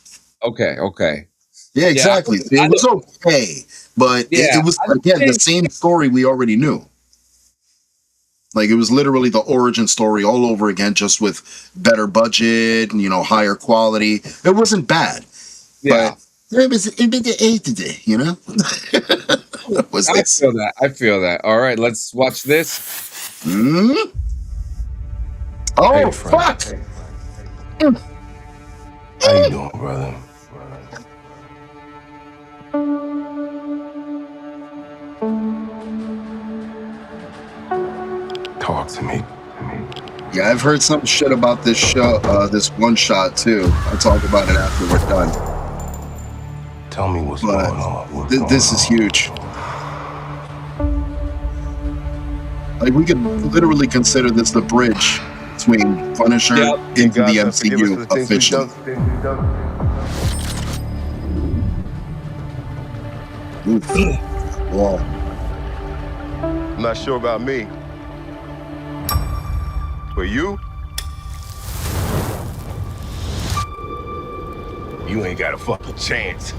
Okay. Yeah, exactly. It was okay, but it was again the same story we already knew. Like it was literally the origin story all over again, just with better budget and higher quality. It wasn't bad. Yeah. But it was you know. I feel that. All right, let's watch this. Mm-hmm. Oh, hey, fuck! How you doing, brother? Talk to me. Yeah, I've heard some shit about this show, this one shot too. I'll talk about it after we're done. Tell me what's going on. This is huge. Like we could literally consider this the bridge between Punisher into the MCU officially. Wow. I'm not sure about me. But you ain't got a fucking chance.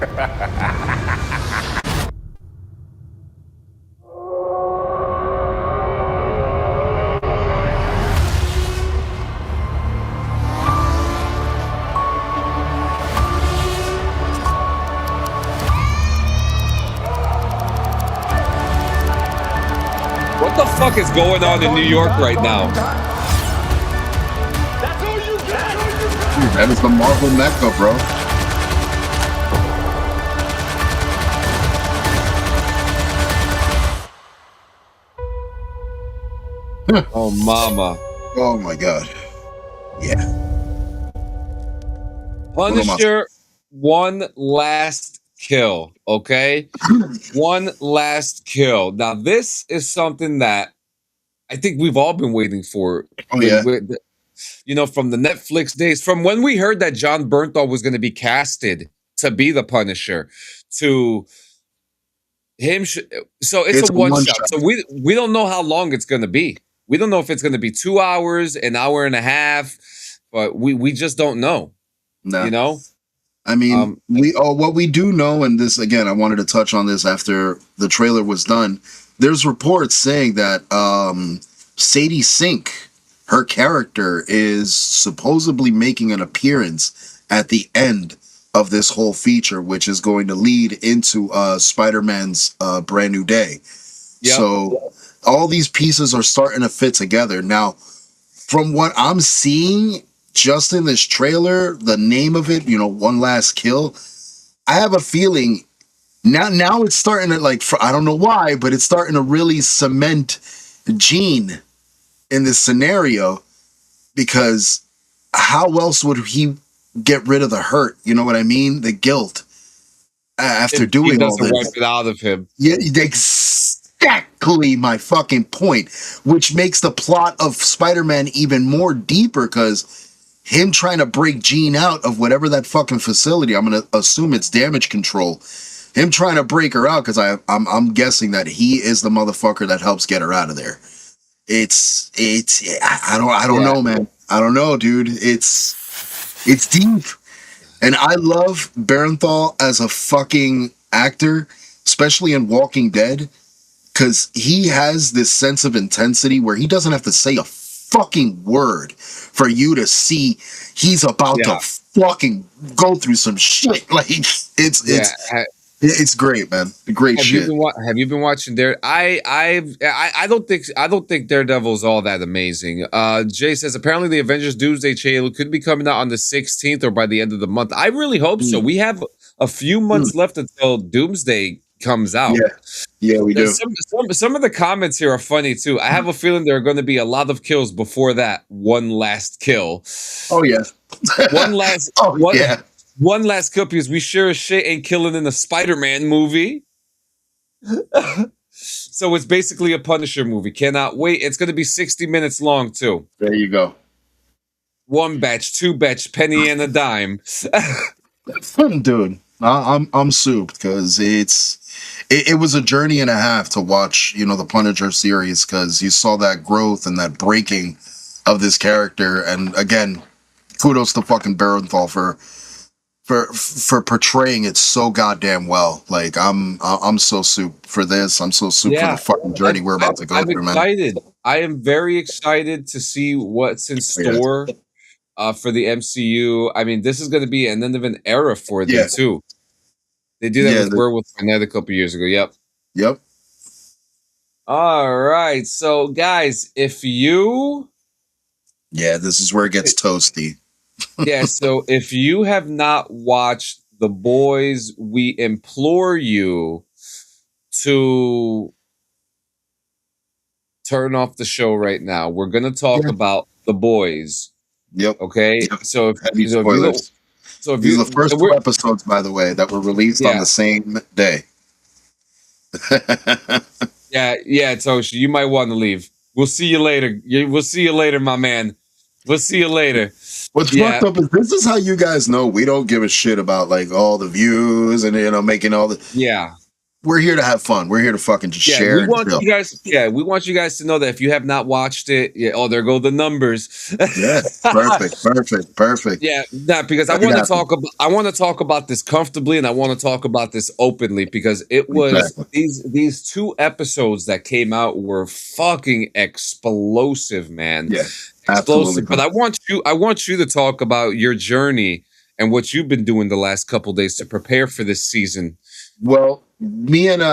What the fuck is going on in New York right now? Dude, that is the Marvel Mecca, bro. Oh, mama. Oh my god. Yeah. Punisher, one last kill, okay? One last kill. Now, this is something that I think we've all been waiting for. Oh yeah. You know, from the Netflix days, from when we heard that John Bernthal was going to be casted to be the Punisher, to him. So it's a one shot. So we don't know how long it's going to be. We don't know if it's going to be 2 hours, an hour and a half, but we just don't know. Nah. You know. I mean, what we do know, and this again, I wanted to touch on this after the trailer was done. There's reports saying that Sadie Sink, her character, is supposedly making an appearance at the end of this whole feature, which is going to lead into Spider-Man's Brand New Day. Yep. So all these pieces are starting to fit together. Now, from what I'm seeing just in this trailer, the name of it, you know, One Last Kill, I have a feeling now it's starting to, like, I don't know why, but it's starting to really cement Gene in this scenario, because how else would he get rid of the hurt? You know what I mean? The guilt after doing all this. Wipe it out of him. Yeah, exactly my fucking point, which makes the plot of Spider-Man even more deeper, because him trying to break Jean out of whatever that fucking facility, I'm going to assume it's damage control, him trying to break her out, because I'm guessing that he is the motherfucker that helps get her out of there. I don't know, man. I don't know, dude. It's deep. And I love Barenthal as a fucking actor, especially in Walking Dead, because he has this sense of intensity where he doesn't have to say a fucking word for you to see he's about to fucking go through some shit. Like, it's great, man. Great shit. Have you been watching I don't think Daredevil's all that amazing. Jay says apparently the Avengers Doomsday trailer could be coming out on the 16th or by the end of the month. I really hope so. We have a few months left until Doomsday comes out. Yeah, we do. Some of the comments here are funny too. I have a feeling there are going to be a lot of kills before that One Last Kill. Oh yeah. One last kill, because we sure as shit ain't killing in the Spider-Man movie. So it's basically a Punisher movie. Cannot wait. It's going to be 60 minutes long too. There you go. 1 batch, 2 batch, penny and a dime. Dude, I'm souped, because it was a journey and a half to watch, you know, the Punisher series, because you saw that growth and that breaking of this character. And again, kudos to fucking Barenthal for portraying it so goddamn well. Like, I'm so soup for this. I'm so soup for the fucking journey we're about to go through, man. I am very excited to see what's in store for the MCU. I mean, this is going to be an end of an era for them too. They did that with Werewolf by Night a couple years ago. Yep. All right. So, guys, if you... Yeah, this is where it gets toasty. So if you have not watched The Boys, we implore you to turn off the show right now. We're going to talk about The Boys. Yep. Okay? Yep. So if these are the first 2 episodes, by the way, that were released on the same day. Yeah, Toshi, you might want to leave. We'll see you later. We'll see you later, my man. We'll see you later. What's fucked up is this is how you guys know we don't give a shit about, like, all the views and, you know, making all the... Yeah. We're here to have fun. We're here to fucking just share. We want you guys to know that if you have not watched it, there go the numbers. Yeah, perfect. Yeah, because I want to talk about this comfortably, and I want to talk about this openly, because it was these 2 episodes that came out were fucking explosive, man. Yeah, explosive. But I want you to talk about your journey and what you've been doing the last couple days to prepare for this season. Well, me and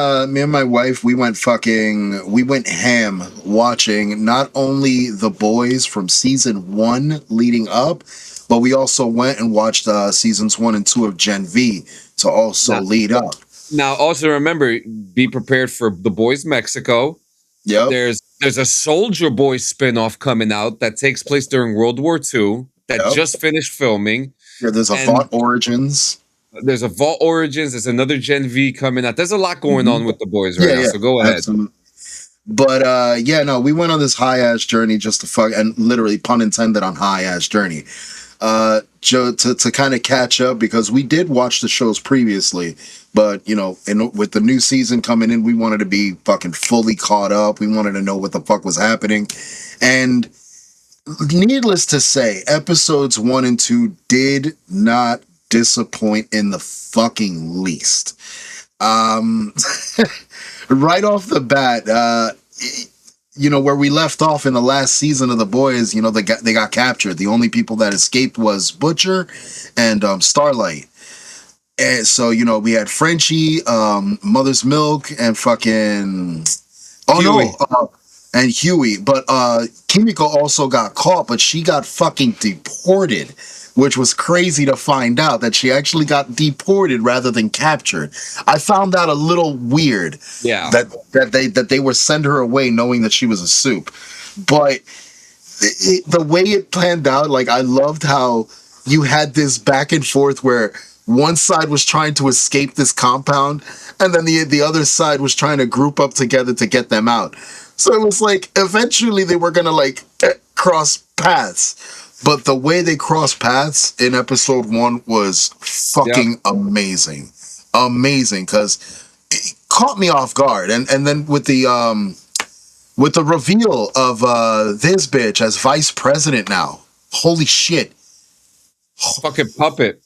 my wife, we went ham watching not only The Boys from season 1 leading up, but we also went and watched seasons 1 and 2 of Gen V to also lead up. Now, also remember, be prepared for The Boys Mexico. Yep. There's a Soldier Boy spinoff coming out that takes place during World War II that just finished filming. Yeah, there's a Vought Origins. There's a Vault Origins. There's another Gen V coming out. There's a lot going on with The Boys right now. So go ahead. But yeah, no, we went on this high ass journey just to fuck, and literally pun intended on high ass journey. To kind of catch up, because we did watch the shows previously, but you know, with the new season coming in, we wanted to be fucking fully caught up. We wanted to know what the fuck was happening, and needless to say, episodes 1 and 2 did not disappoint in the fucking least. Right off the bat, you know, where we left off in the last season of The Boys, you know, they got captured. The only people that escaped was Butcher and Starlight. And so, you know, we had Frenchie, Mother's Milk, and fucking Huey. and Huey. But Kimiko also got caught, but she got fucking deported, which was crazy to find out that she actually got deported rather than captured. I found that a little weird. Yeah. That they would send her away knowing that she was a soup. But the way it planned out, like, I loved how you had this back and forth where one side was trying to escape this compound, and then the other side was trying to group up together to get them out. So it was like, eventually they were gonna like cross paths. But the way they crossed paths in episode 1 was fucking amazing. Amazing, because it caught me off guard. And then with the reveal of this bitch as vice president now. Holy shit. Fucking puppet.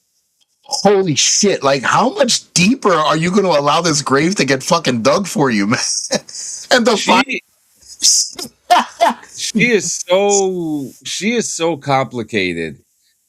Holy shit. Like, how much deeper are you going to allow this grave to get fucking dug for you, man? And the she is so complicated.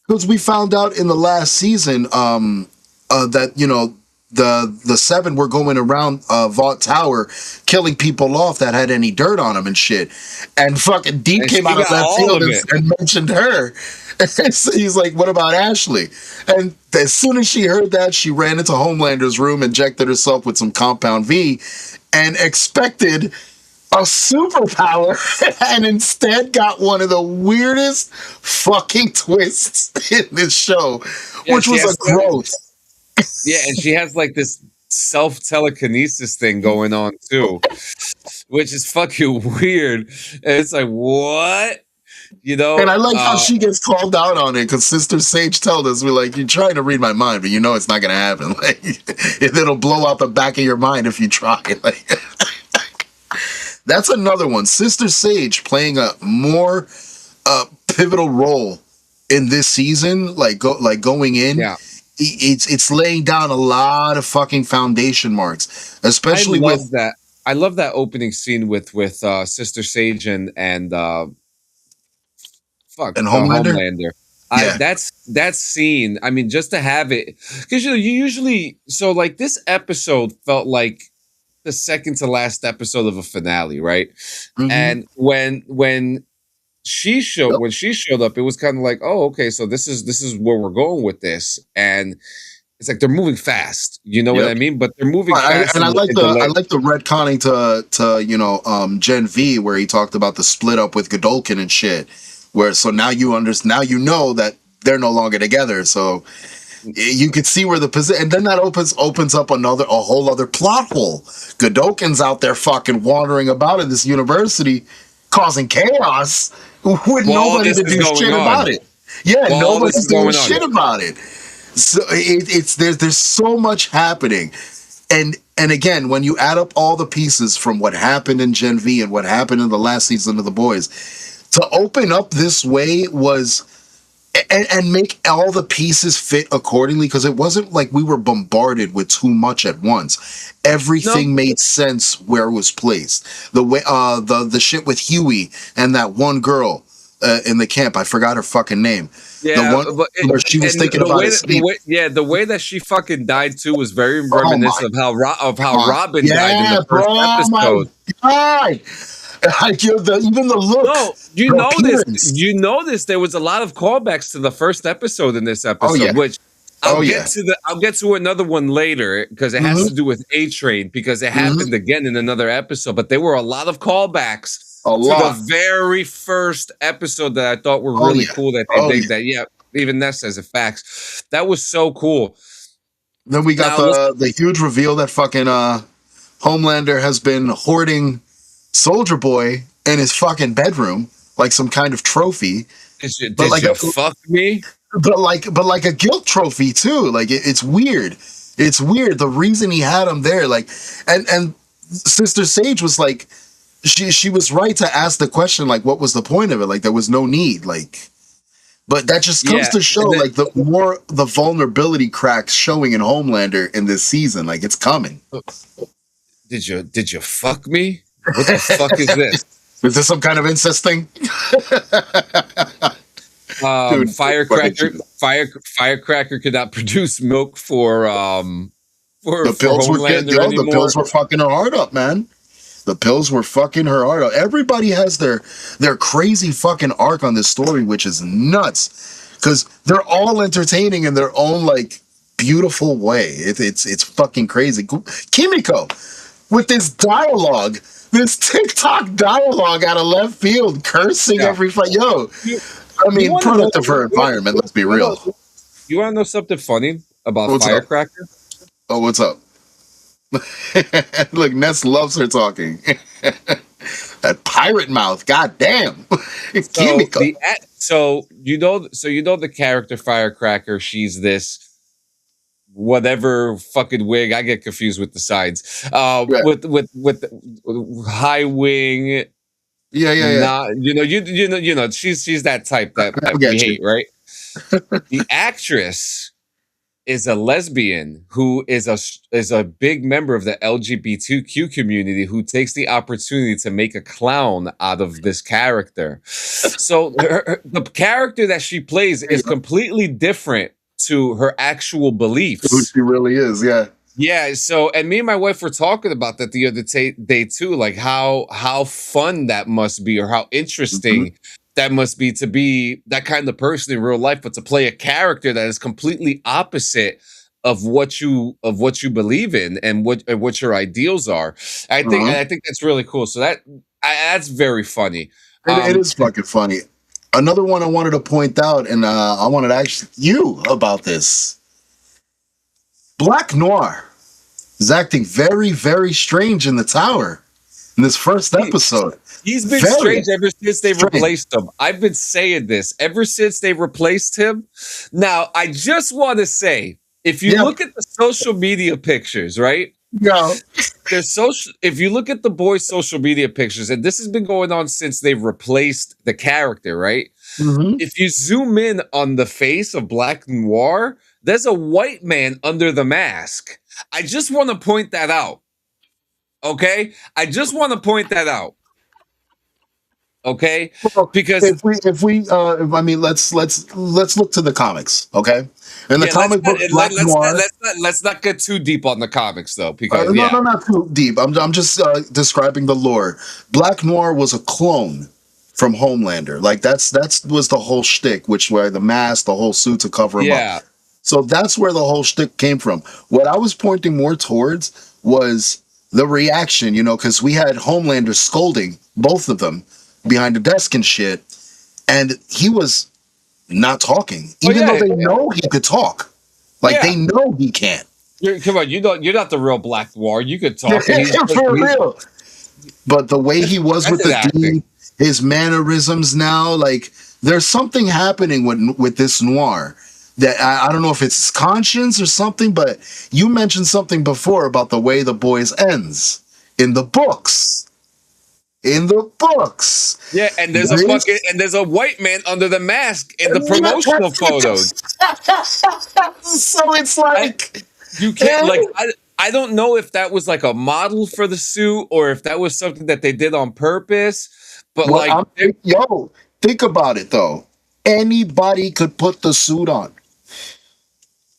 Because we found out in the last season that, you know, the 7 were going around Vought Tower killing people off that had any dirt on them and shit. And fucking Deep came out of left field and mentioned her. And so he's like, what about Ashley? And as soon as she heard that, she ran into Homelander's room, injected herself with some Compound V, and expected a superpower, and instead got one of the weirdest fucking twists in this show, which was a growth. Yeah, and she has like this self-telekinesis thing going on too, which is fucking weird. And it's like, what? You know? And I like how she gets called out on it, because Sister Sage told us, we're like, you're trying to read my mind, but you know it's not going to happen. Like, it'll blow out the back of your mind if you try. Like, that's another one. Sister Sage playing a more pivotal role in this season, going in. Yeah. It's laying down a lot of fucking foundation marks, especially with that. I love that opening scene with Sister Sage and Homelander. Yeah. That scene. I mean, just to have it, because you usually like this episode felt like the second to last episode of a finale, right? Mm-hmm. And when she showed up, it was kind of like, oh, okay, so this is where we're going with this, and it's like they're moving fast. You know what I mean? But they're moving fast. And I like the retconning to Gen V, where he talked about the split up with Godolkin and shit. Where so now you know that they're no longer together. So you could see where the position, and then that opens up a whole other plot hole. Godolkin's out there fucking wandering about in this university, causing chaos with nobody to do shit about it. Yeah, nobody's doing shit about it. So there's so much happening, and again, when you add up all the pieces from what happened in Gen V and what happened in the last season of The Boys, to open up this way was. And make all the pieces fit accordingly, because it wasn't like we were bombarded with too much at once. Everything made sense where it was placed. The way the shit with Huey and that one girl in the camp, I forgot her fucking name. Yeah, the one where she was thinking about it. The way that she fucking died too was very reminiscent of how Robin died in the first episode. My God. Even the look. No, you notice there was a lot of callbacks to the first episode in this episode, which I'll get to another one later, because it has to do with A-Train, because it happened again in another episode. But there were a lot of callbacks to the very first episode that I thought were really cool. That they did that. Yeah, even that says it. Facts. That was so cool. Then we got the huge reveal that fucking Homelander has been hoarding Soldier Boy in his fucking bedroom like some kind of trophy. Did you fuck me? But like a guilt trophy too. Like it's weird. It's weird. The reason he had him there, like, and Sister Sage was like, she was right to ask the question, like, what was the point of it? Like, there was no need. Like, but that just comes to show, like, the more the vulnerability cracks showing in Homelander in this season. Like, it's coming. Did you fuck me? What the fuck is this? Is this some kind of incest thing? Dude, Firecracker could not produce milk for the pills Homelander the pills were fucking her heart up, man. The pills were fucking her heart out. Everybody has their crazy fucking arc on this story, which is nuts. Because they're all entertaining in their own, like, beautiful way. It's fucking crazy. Kimiko, with this dialogue, this TikTok dialogue out of left field, cursing every fight. Yo, I mean, product of her environment, let's be real. You want to know something funny about Firecracker? Oh, what's up? Look, Ness loves her talking. That pirate mouth, goddamn. So you know the character Firecracker. She's this whatever fucking wig. I get confused with the sides. With high wing. Yeah. Not, you know. She's that type that we hate, right? The actress is a lesbian who is a big member of the LGBTQ community who takes the opportunity to make a clown out of this character. So the character that she plays is completely different to her actual beliefs. Who she really is, yeah. Yeah, so, and me and my wife were talking about that the other day too, like how fun that must be, or how interesting that must be to be that kind of person in real life, but to play a character that is completely opposite of what you believe in and what your ideals are. I think that's really cool. So that's very funny. It is fucking funny. Another one I wanted to point out, and I wanted to ask you about this. Black Noir is acting very, very strange in the tower in this first episode. He's been strange ever since they replaced him. I've been saying this ever since they replaced him. Now, I just want to say, if you look at the social media pictures, right? Yeah. If you look at the boys' social media pictures, and this has been going on since they've replaced the character, right? Mm-hmm. If you zoom in on the face of Black Noir, there's a white man under the mask. I just want to point that out. Okay? I just want to point that out. Okay? Because if we let's look to the comics, okay? In the comic book, Black Noir. Let's not get too deep on the comics though, because no, not too deep. I'm just describing the lore. Black Noir was a clone from Homelander. Like that was the whole shtick, which were the mask, the whole suit to cover him up. So that's where the whole shtick came from. What I was pointing more towards was the reaction, because we had Homelander scolding both of them behind the desk and shit, and he was not talking, even though they know he could talk. Like they know he can't. Come on, you're not the real Black Noir. You could talk. For real. But the way he was with the D, his mannerisms now, like there's something happening with this Noir that I don't know if it's his conscience or something, but you mentioned something before about the way The Boys ends in the books. Yeah, and there's a white man under the mask in the promotional photos. So it's like you can't I don't know if that was like a model for the suit or if that was something that they did on purpose. But think about it though. Anybody could put the suit on.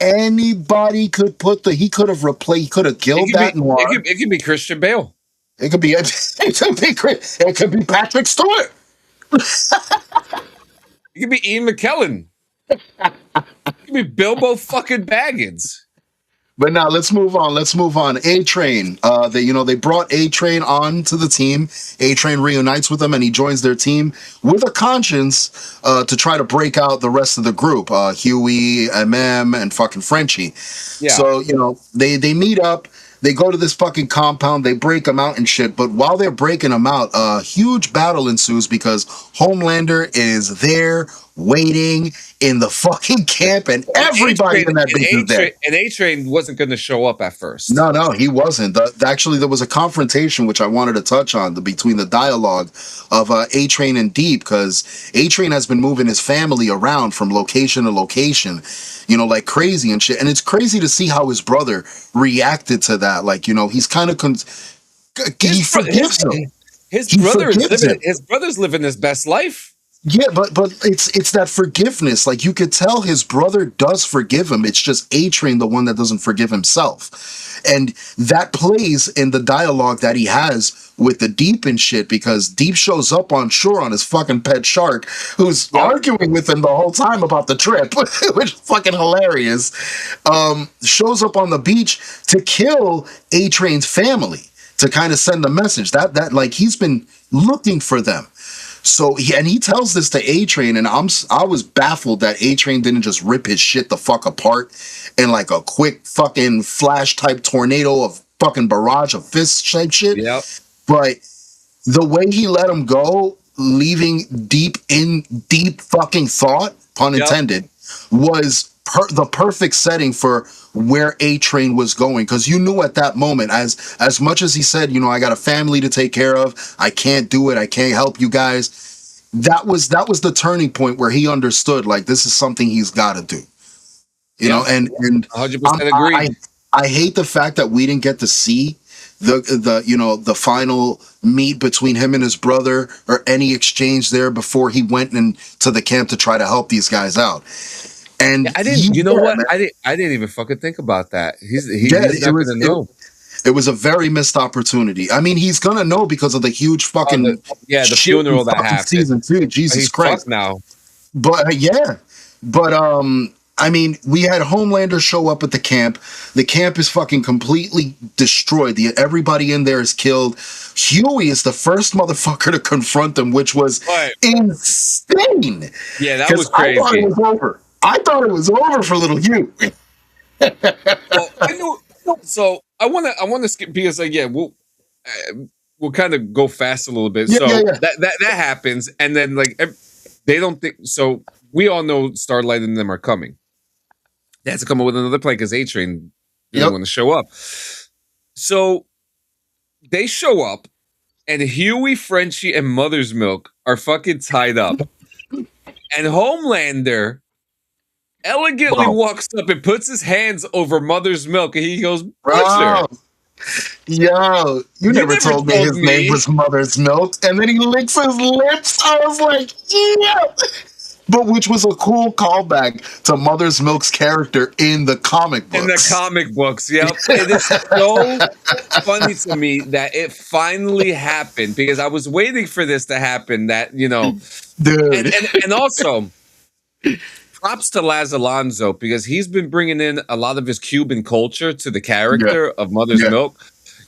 Anybody could he could have killed that Noir. It could be Christian Bale. It could be Patrick Stewart. It could be Ian McKellen. It could be Bilbo fucking Baggins. But now let's move on. A-Train. They brought A-Train on to the team. A-Train reunites with them and he joins their team with a conscience to try to break out the rest of the group. Huey, MM, and fucking Frenchie. Yeah. So, they meet up. They go to this fucking compound, they break him out and shit. But while they're breaking him out, a huge battle ensues because Homelander is there waiting in the fucking camp, and everybody in that bitch is there. And A-Train wasn't going to show up at first. No, he wasn't. Actually, there was a confrontation, which I wanted to touch on, between the dialogue of A-Train and Deep, because A-Train has been moving his family around from location to location, like crazy and shit. And it's crazy to see how his brother reacted to that. Like, he's kind of... he forgives him. His brother's living his best life. Yeah, but it's that forgiveness. Like, you could tell his brother does forgive him. It's just A-Train, the one that doesn't forgive himself. And that plays in the dialogue that he has with the Deep and shit, because Deep shows up on shore on his fucking pet shark, who's arguing with him the whole time about the trip, which is fucking hilarious. Shows up on the beach to kill A-Train's family, to kind of send a message that like he's been looking for them. So he tells this to A-Train, and I was baffled that A-Train didn't just rip his shit the fuck apart in like a quick fucking flash type tornado of fucking barrage of fists type shit. Yep. But the way he let him go, leaving deep fucking thought, pun intended, was the perfect setting for where A-Train was going, because you knew at that moment, as much as he said, I got a family to take care of, I can't do it, I can't help you guys, that was the turning point where he understood, like, this is something he's got to do, and 100% agree. I hate the fact that we didn't get to see the final meet between him and his brother, or any exchange there before he went into the camp to try to help these guys out. And I didn't. You know what? Man. I didn't even fucking think about that. He's never gonna know. It was a very missed opportunity. I mean, he's gonna know because of the huge fucking the funeral that happened. Season 2. Jesus Christ! Now, but I mean, we had Homelander show up at the camp. The camp is fucking completely destroyed. Everybody in there is killed. Huey is the first motherfucker to confront them, which was insane. Yeah, that was crazy. I thought it was over. I thought it was over for little Hugh. So I want to skip, because we'll kind of go fast a little bit. That happens, and then like they don't think so. We all know Starlight and them are coming. They have to come up with another plan because A-Train didn't want to show up. So they show up, and Huey, Frenchie, and Mother's Milk are fucking tied up, and Homelander elegantly walks up and puts his hands over Mother's Milk, and he goes, "Bro, yo, you never told me his name was Mother's Milk," and then he licks his lips. I was like, yeah. But which was a cool callback to Mother's Milk's character in the comic books. In the comic books, yep. It is so funny to me that it finally happened, because I was waiting for this to happen. That dude, and also. Props to Laz Alonso, because he's been bringing in a lot of his Cuban culture to the character of Mother's Milk.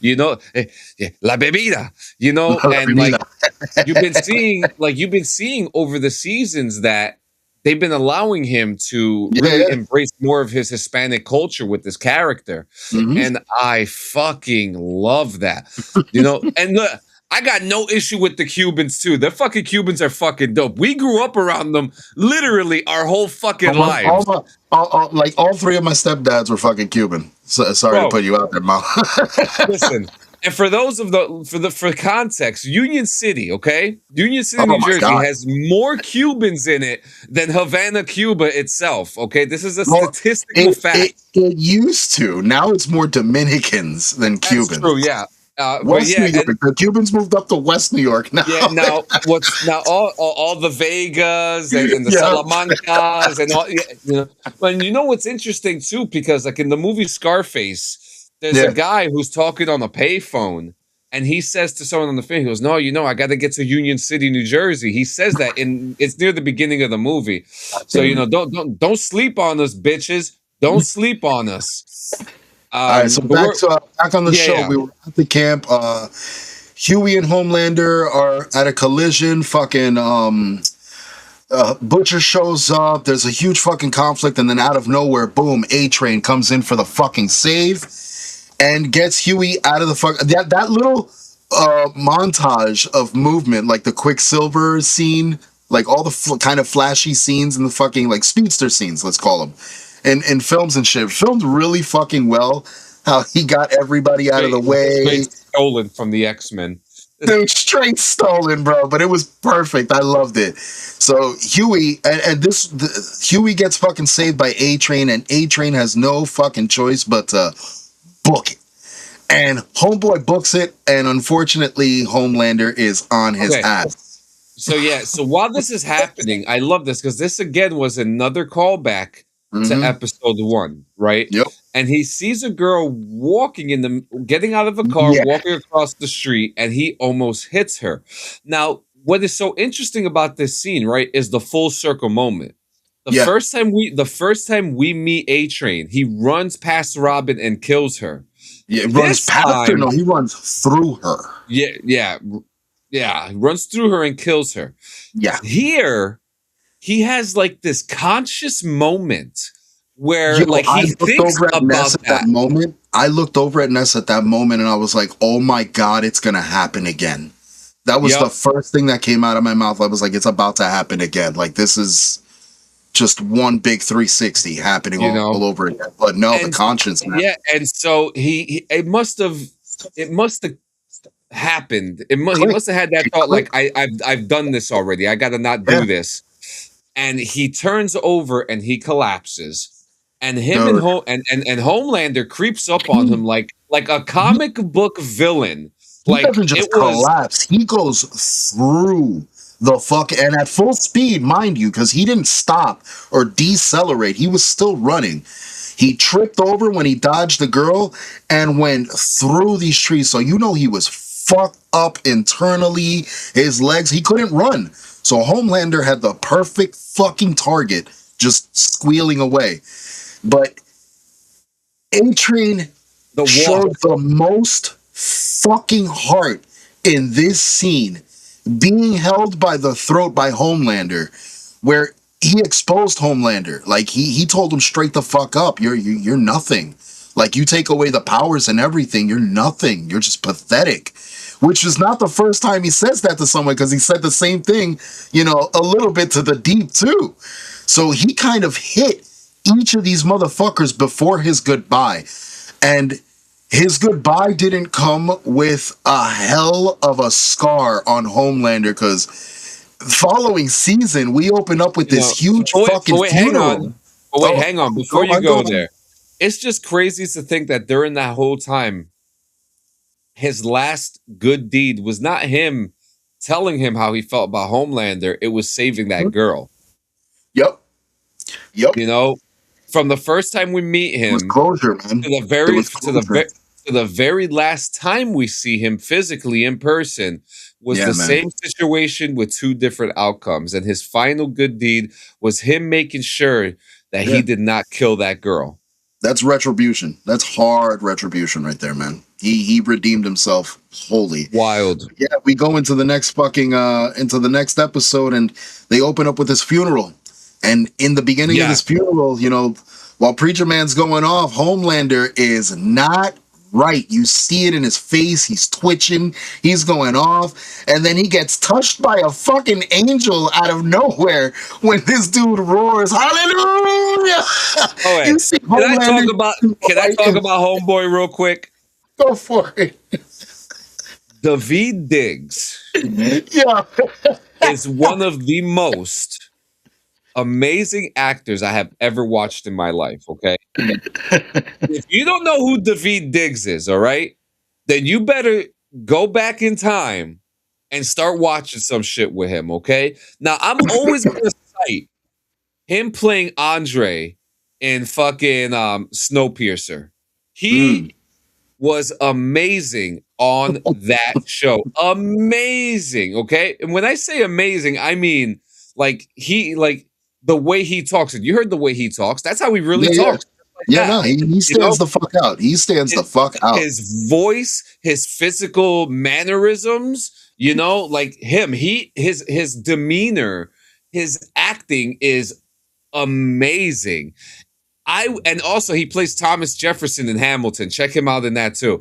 La bebida, and like you've been seeing over the seasons that they've been allowing him to really embrace more of his Hispanic culture with this character. Mm-hmm. And I fucking love that, and look, I got no issue with the Cubans too. The fucking Cubans are fucking dope. We grew up around them literally our whole fucking lives. All three of my stepdads were fucking Cuban. So, sorry to put you out there, Mom. Listen, and for those for context, Union City, okay? Union City, New Jersey has more Cubans in it than Havana, Cuba itself, okay? This is a statistical fact. It used to. Now it's more Dominicans than Cubans. That's true, yeah. West New York. The Cubans moved up to West New York now. Yeah, now all the Vegas and the Salamancas and all. And what's interesting too, because like in the movie Scarface, there's a guy who's talking on a payphone, and he says to someone on the phone, he goes, "No, I got to get to Union City, New Jersey." He says that it's near the beginning of the movie. So don't sleep on us, bitches. Don't sleep on us. All right, so back on the show. Yeah. We were at the camp. Huey and Homelander are at a collision. Fucking Butcher shows up. There's a huge fucking conflict, and then out of nowhere, boom, A-Train comes in for the fucking save. and gets Huey out of the fuck. That little montage of movement, like the Quicksilver scene, like all the kind of flashy scenes and the fucking like speedster scenes, let's call them, in films and shit, filmed really fucking well. How he got everybody out of the way. Stolen from the X-Men. Dude, straight stolen, bro. But it was perfect. I loved it. So Huey Huey gets fucking saved by A-Train, and A-Train has no fucking choice but to book it. And Homeboy books it, and unfortunately, Homelander is on his ass. So while this is happening, I love this because this again was another callback to episode 1, right? Yep. And he sees a girl getting out of a car, walking across the street, and he almost hits her. Now, what is so interesting about this scene, right, is the full circle moment. The first time we meet A-Train, he runs past Robin and kills her. Yeah, runs past her. No, he runs through her. Yeah. He runs through her and kills her. Yeah. Here, he has like this conscious moment where he thinks about that moment. I looked over at Ness at that moment and I was like, oh my God, it's going to happen again. That was the first thing that came out of my mouth. I was like, it's about to happen again. Like, this is just one big 360 happening all over again. But no, the conscience. Man. Yeah, and so it must have happened. He must have had that thought, like, I've done this already. I got to not do this. And he turns over and he collapses. And him and Homelander creeps up on him like a comic book villain. He doesn't just collapse. He goes through the fuck, and at full speed, mind you, because he didn't stop or decelerate. He was still running. He tripped over when he dodged the girl and went through these trees. So he was fucked up internally. His legs, he couldn't run. So Homelander had the perfect fucking target, just squealing away. But A-Train showed the most fucking heart in this scene, being held by the throat by Homelander, where he exposed Homelander. Like, he told him straight the fuck up. You're nothing. Like, you take away the powers and everything, you're nothing. You're just pathetic. Which is not the first time he says that to someone, because he said the same thing, a little bit to the Deep too. So he kind of hit each of these motherfuckers before his goodbye. And his goodbye didn't come with a hell of a scar on Homelander, because following season, we open up with this huge fucking funeral. Hang on. Before you go there, it's just crazy to think that during that whole time, his last good deed was not him telling him how he felt about Homelander. It was saving that girl. Yep. From the first time we meet him, closure, man. to the very last time we see him physically in person was same situation with 2 different outcomes. And his final good deed was him making sure that he did not kill that girl. That's retribution. That's hard retribution right there, man. He redeemed himself wholly. Wild. Yeah, we go into the next next episode, and they open up with this funeral. And in the beginning of this funeral, while Preacher Man's going off, Homelander is not right. You see it in his face. He's twitching. He's going off. And then he gets touched by a fucking angel out of nowhere when this dude roars, hallelujah! Can I talk about Homeboy real quick? Go for it. Daveed Diggs is one of the most amazing actors I have ever watched in my life, okay? If you don't know who Daveed Diggs is, all right, then you better go back in time and start watching some shit with him, okay? Now, I'm always going to cite him playing Andre in fucking Snowpiercer. He was amazing on that show. Amazing, okay? And when I say amazing, I mean the way he talks. And you heard the way he talks. That's how he really talks. He stands the fuck out. He stands the fuck out. His voice, his physical mannerisms, like him. His demeanor, his acting is amazing. And also he plays Thomas Jefferson in Hamilton. Check him out in that too.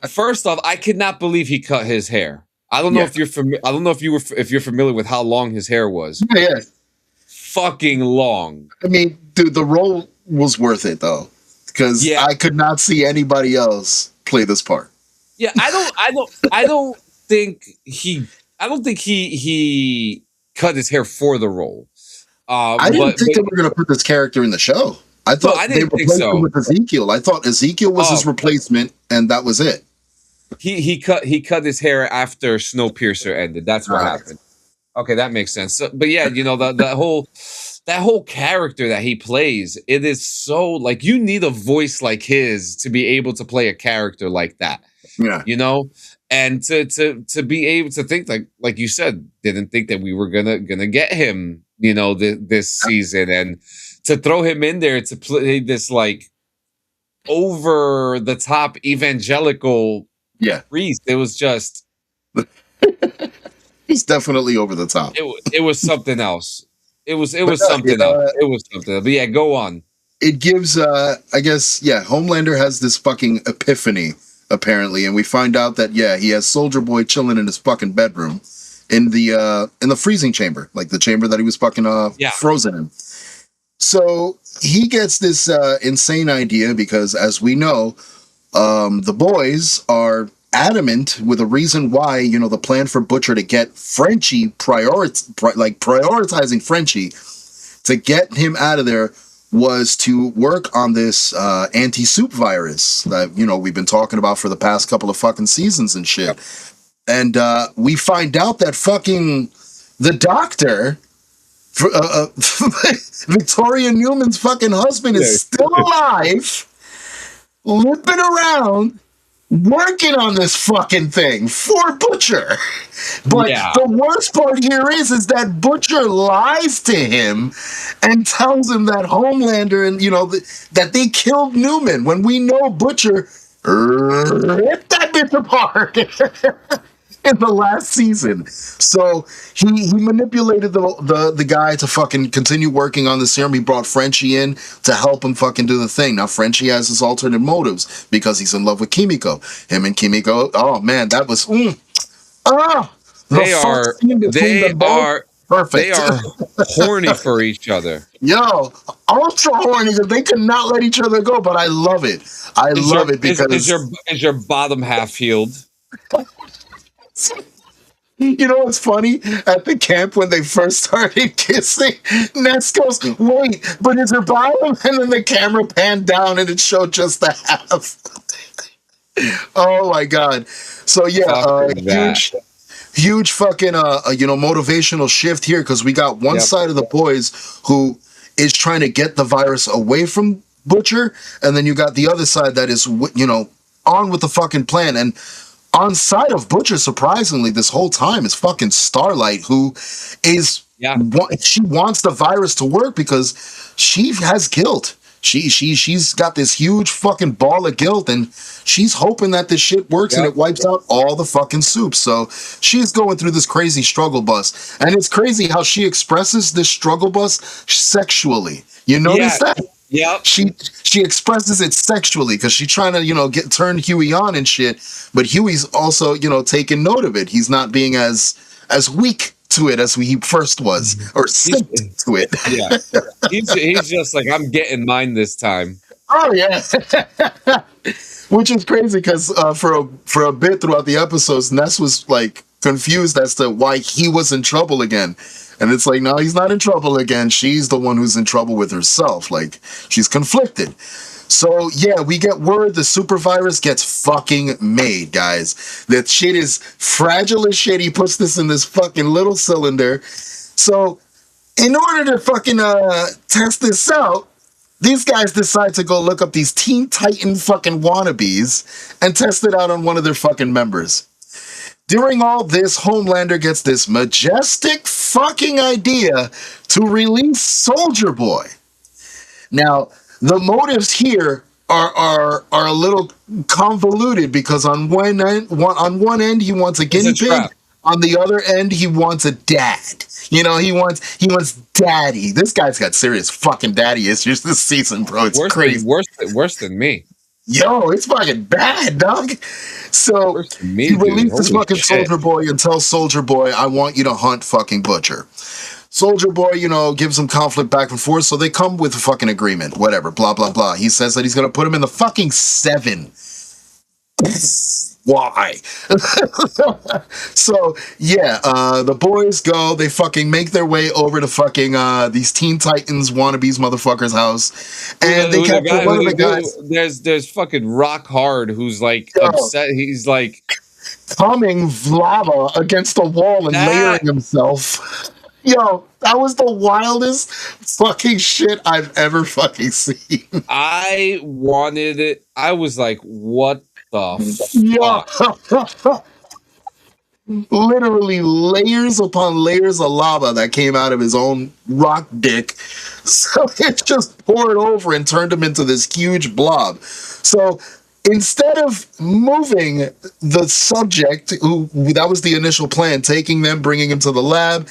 First off, I could not believe he cut his hair. I don't know if you're I don't know if you're familiar with how long his hair was. Yeah. Fucking long. I mean, dude, the role was worth it though, because I could not see anybody else play this part. Yeah, I don't think he cut his hair for the role. I didn't think they were going to put this character in the show. I thought they replaced him with Ezekiel. I thought Ezekiel was his replacement, and that was it. He cut his hair after Snowpiercer ended. That's what happened. Okay, that makes sense. So, but yeah, you know that whole character that he plays, it is so like you need a voice like his to be able to play a character like that. Yeah, you know, and to be able to think like you said, didn't think that we were gonna get him, you know, this season, and to throw him in there to play this like over the top evangelical priest, it was just he's definitely over the top. It was something else. It was something else. It was something else. But yeah, go on. It gives I guess Homelander has this fucking epiphany apparently, and we find out that he has Soldier Boy chilling in his fucking bedroom in the freezing chamber, like the chamber that he was fucking frozen in. So he gets this insane idea because, as we know, the boys are adamant with a reason why, you know, the plan for Butcher to get Frenchie prioritizing Frenchie to get him out of there was to work on this anti-soup virus that, you know, we've been talking about for the past couple of fucking seasons and shit. Yep. And we find out that fucking the doctor, Victoria Newman's fucking husband, is still alive, limping around, working on this fucking thing for Butcher. But the worst part here is that Butcher lies to him and tells him that Homelander and, you know, that they killed Newman, when we know Butcher ripped that bitch apart in the last season. So he manipulated the guy to fucking continue working on the serum. He brought Frenchie in to help him fucking do the thing. Now Frenchie has his alternate motives because he's in love with Kimiko. Him and Kimiko, oh man, that was they are perfect. They are horny for each other. Yo, ultra horny. They could not let each other go, but I love it. I love it because is your bottom half healed? You know what's funny? At the camp when they first started kissing, Ness goes, wait, but is her bottom? And then the camera panned down and it showed just the half. Oh my god. So huge fucking you know, motivational shift here, because we got one side of the boys who is trying to get the virus away from Butcher, and then you got the other side that is, you know, on with the fucking plan. And on side of Butcher, surprisingly, this whole time is fucking Starlight, who is she wants the virus to work because she has guilt. She's got this huge fucking ball of guilt, and she's hoping that this shit works and it wipes out all the fucking soup. So she's going through this crazy struggle bus, and it's crazy how she expresses this struggle bus sexually. You notice that? Yeah. She expresses it sexually because she's trying to, you know, turn Huey on and shit. But Huey's also, you know, taking note of it. He's not being as weak to it as he first was, or symped to it. Yeah. He's just like, I'm getting mine this time. Oh yeah. Which is crazy because for a bit throughout the episodes, Ness was like confused as to why he was in trouble again. And it's like, no, he's not in trouble again. She's the one who's in trouble with herself. Like, she's conflicted. So, yeah, we get word the super virus gets fucking made, guys. That shit is fragile as shit. He puts this in this fucking little cylinder. So, in order to fucking test this out, these guys decide to go look up these Teen Titan fucking wannabes and test it out on one of their fucking members. During all this, Homelander gets this majestic fucking idea to release Soldier Boy. Now, the motives here are a little convoluted because on one end he wants a guinea pig. On the other end, he wants a dad. You know, he wants daddy. This guy's got serious fucking daddy issues this season, bro. It's crazy. Worse than me. Yo, it's fucking bad, dog. So Worse than me, he dude. releases Holy fucking shit. Soldier Boy and tells Soldier Boy, I want you to hunt fucking Butcher. Soldier Boy, you know, gives him conflict back and forth, so they come with a fucking agreement. Whatever, blah, blah, blah. He says that he's going to put him in the fucking 7. Why? So, yeah, the boys go, they fucking make their way over to fucking these Teen Titans wannabes motherfuckers' house. And they capture one of the guys. There's fucking Rock Hard who's like upset. He's like coming lava against the wall and layering himself. Yo, that was the wildest fucking shit I've ever fucking seen. I wanted it. I was like, what the fuck? Literally layers upon layers of lava that came out of his own rock dick. So it just poured over and turned him into this huge blob. So instead of moving the subject, who that was the initial plan, taking them, bringing him to the lab,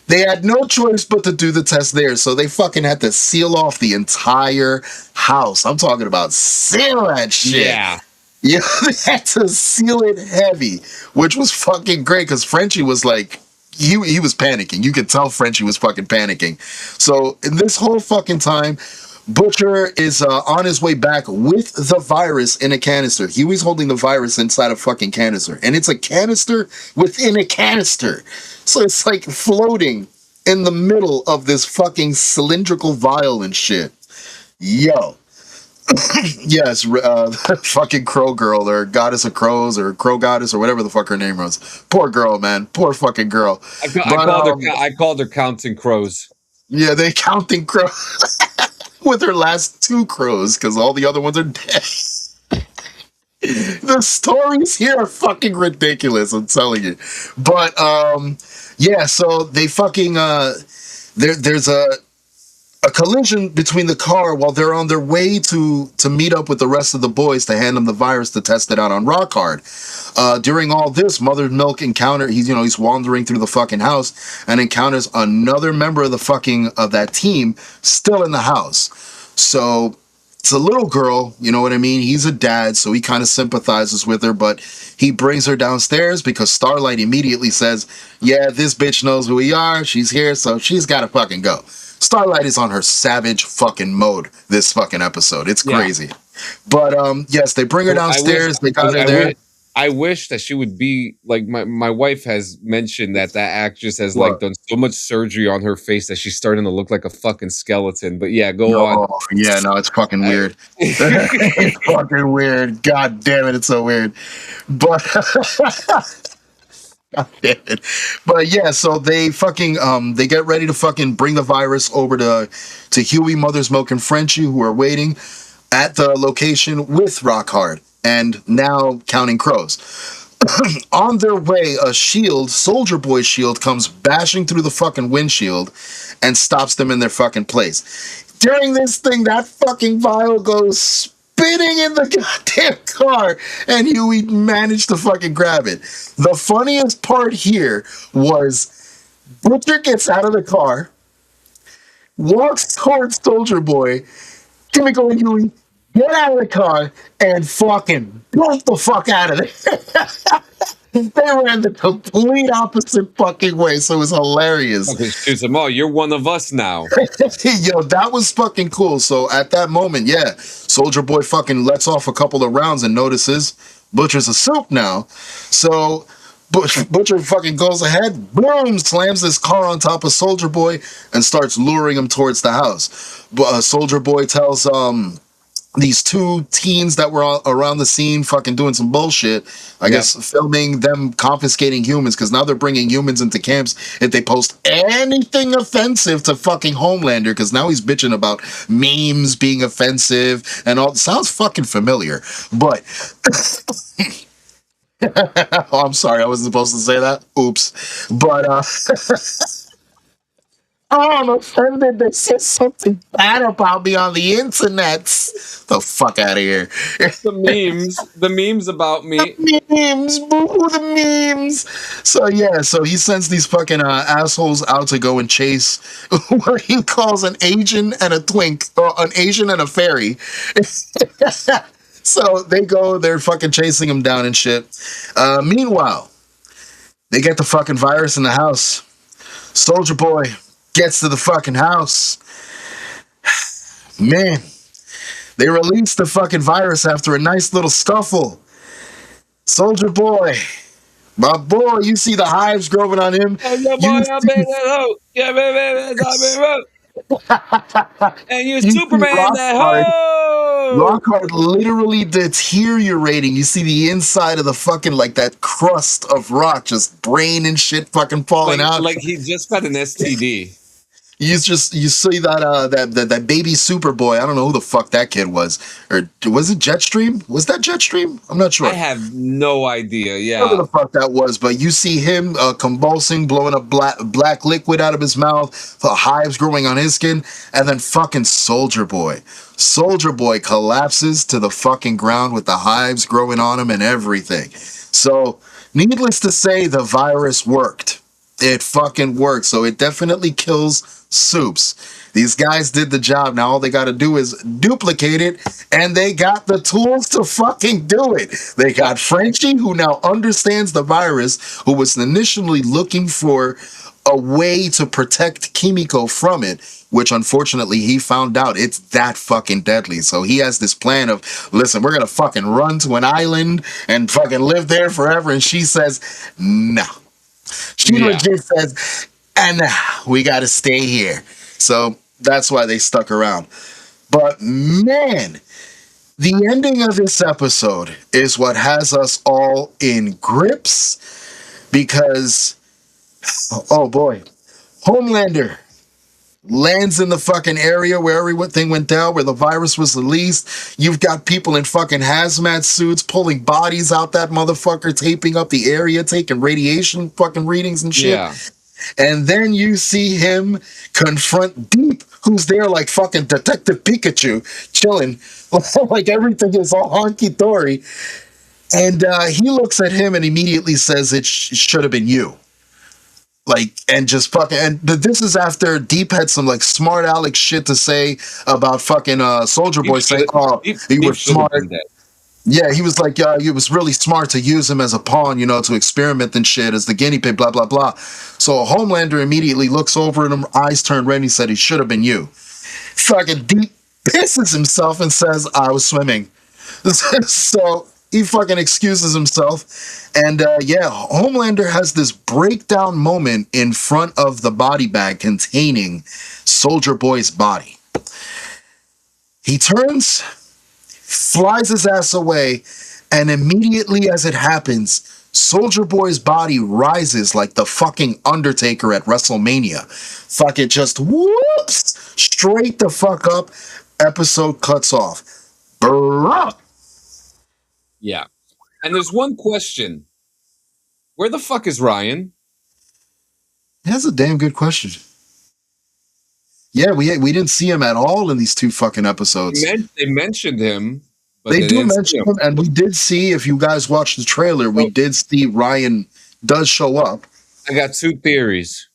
they had no choice but to do the test there. So they fucking had to seal off the entire house. I'm talking about seal that shit. Yeah. Yeah, they had to seal it heavy, which was fucking great because Frenchie was like, he was panicking. You could tell Frenchie was fucking panicking. So in this whole fucking time, Butcher is on his way back with the virus in a canister. Huey's holding the virus inside a fucking canister. And it's a canister within a canister. So it's like floating in the middle of this fucking cylindrical vial and shit. Yo. Yes, fucking Crow Girl or Goddess of Crows or Crow Goddess or whatever the fuck her name was. Poor girl, man. Poor fucking girl. I called her Counting Crows. Yeah, they counting crows with her last 2 crows because all the other ones are dead. The stories here are fucking ridiculous, I'm telling you. But yeah, so they fucking there's a collision between the car while they're on their way to meet up with the rest of the boys to hand them the virus to test it out on Rockhard. During all this, Mother Milk he's wandering through the fucking house and encounters another member of that team still in the house. So it's a little girl, you know what I mean? He's a dad, so he kind of sympathizes with her, but he brings her downstairs because Starlight immediately says, yeah, this bitch knows who we are, she's here, so she's gotta fucking go. Starlight is on her savage fucking mode this fucking episode. It's crazy. Yeah. But yes, they bring her downstairs. They got her there. I wish that she would be like my wife has mentioned that actress has like done so much surgery on her face that she's starting to look like a fucking skeleton. But yeah, go on. Yeah, no, it's fucking weird. It's fucking weird. God damn it, it's so weird. But But yeah, so they fucking they get ready to fucking bring the virus over to Huey, Mother's Milk, and Frenchie, who are waiting at the location with Rockhard and now Counting Crows. On their way, a Soldier Boy shield, comes bashing through the fucking windshield and stops them in their fucking place. During this thing, that fucking vial goes spinning in the goddamn car, and Huey managed to fucking grab it. The funniest part here was Butcher gets out of the car, walks towards Soldier Boy, give me going, Huey, get out of the car, and fucking bolt the fuck out of there. They ran the complete opposite fucking way, so it was hilarious. Okay, shoots them all. You're one of us now. Yo, that was fucking cool. So at that moment, yeah, Soldier Boy fucking lets off a couple of rounds and notices Butcher's a soup now. So Butcher fucking goes ahead, boom, slams his car on top of Soldier Boy and starts luring him towards the house. Soldier Boy tells these 2 teens that were around the scene fucking doing some bullshit, I guess filming them confiscating humans, because now they're bringing humans into camps if they post anything offensive to fucking Homelander, because now he's bitching about memes being offensive and all. Sounds fucking familiar, but oh, I'm sorry, I wasn't supposed to say that. Oops. But I'm offended. They said something bad about me on the internet. The fuck out of here. The memes about me. The memes, boo the memes. So yeah, so he sends these fucking assholes out to go and chase what he calls an Asian and a twink, or an Asian and a fairy. So they go, they're fucking chasing him down and shit. Meanwhile, they get the fucking virus in the house. Soldier Boy gets to the fucking house. Man, they released the fucking virus after a nice little scuffle. Soldier Boy, my boy, you see the hives growing on him. And you Superman that ho! Rockhard literally deteriorating. You see the inside of the fucking, like, that crust of rock, just brain and shit fucking falling out. Like he just got an STD. You see that baby Superboy. I don't know who the fuck that kid was. Or was it Jetstream? Was that Jetstream? I'm not sure. I have no idea. Yeah. Whatever the fuck that was, but you see him convulsing, blowing up black liquid out of his mouth, the hives growing on his skin, and then fucking Soldier Boy. Soldier Boy collapses to the fucking ground with the hives growing on him and everything. So, needless to say, the virus worked. It fucking worked. So it definitely kills Soups. These guys did the job. Now all they got to do is duplicate it, and they got the tools to fucking do it. They got Frenchie, who now understands the virus, who was initially looking for a way to protect Kimiko from it, which unfortunately he found out it's that fucking deadly. So he has this plan of, listen, we're gonna fucking run to an island and fucking live there forever. And she says, no. She legit says, and we gotta stay here. So that's why they stuck around. But man, the ending of this episode is what has us all in grips, because, oh boy, Homelander lands in the fucking area where everything went down, where the virus was released. You've got people in fucking hazmat suits pulling bodies out that motherfucker, taping up the area, taking radiation fucking readings and shit. Yeah. And then you see him confront Deep, who's there like fucking Detective Pikachu, chilling, like everything is all honky-dory. And he looks at him and immediately says, it should have been you. Like, and just fucking, and this is after Deep had some like smart aleck shit to say about fucking Soldier Boy, saying, "Oh, he was smart." Yeah, he was like, it was really smart to use him as a pawn, you know, to experiment and shit as the guinea pig, blah blah blah. So Homelander immediately looks over at him, eyes turned red, and he said, "He should have been you." Fucking Deep pisses himself and says, "I was swimming." So he fucking excuses himself. And Homelander has this breakdown moment in front of the body bag containing Soldier Boy's body. He turns, flies his ass away, and immediately as it happens, Soldier Boy's body rises like the fucking Undertaker at WrestleMania. Fuck it, just whoops, straight the fuck up. Episode cuts off. Bruh. Yeah. And there's one question. Where the fuck is Ryan? That's a damn good question. Yeah, we didn't see him at all in these two fucking episodes. They mentioned him. But they do mention him, and we did see, if you guys watched the trailer, we did see Ryan does show up. I got two theories.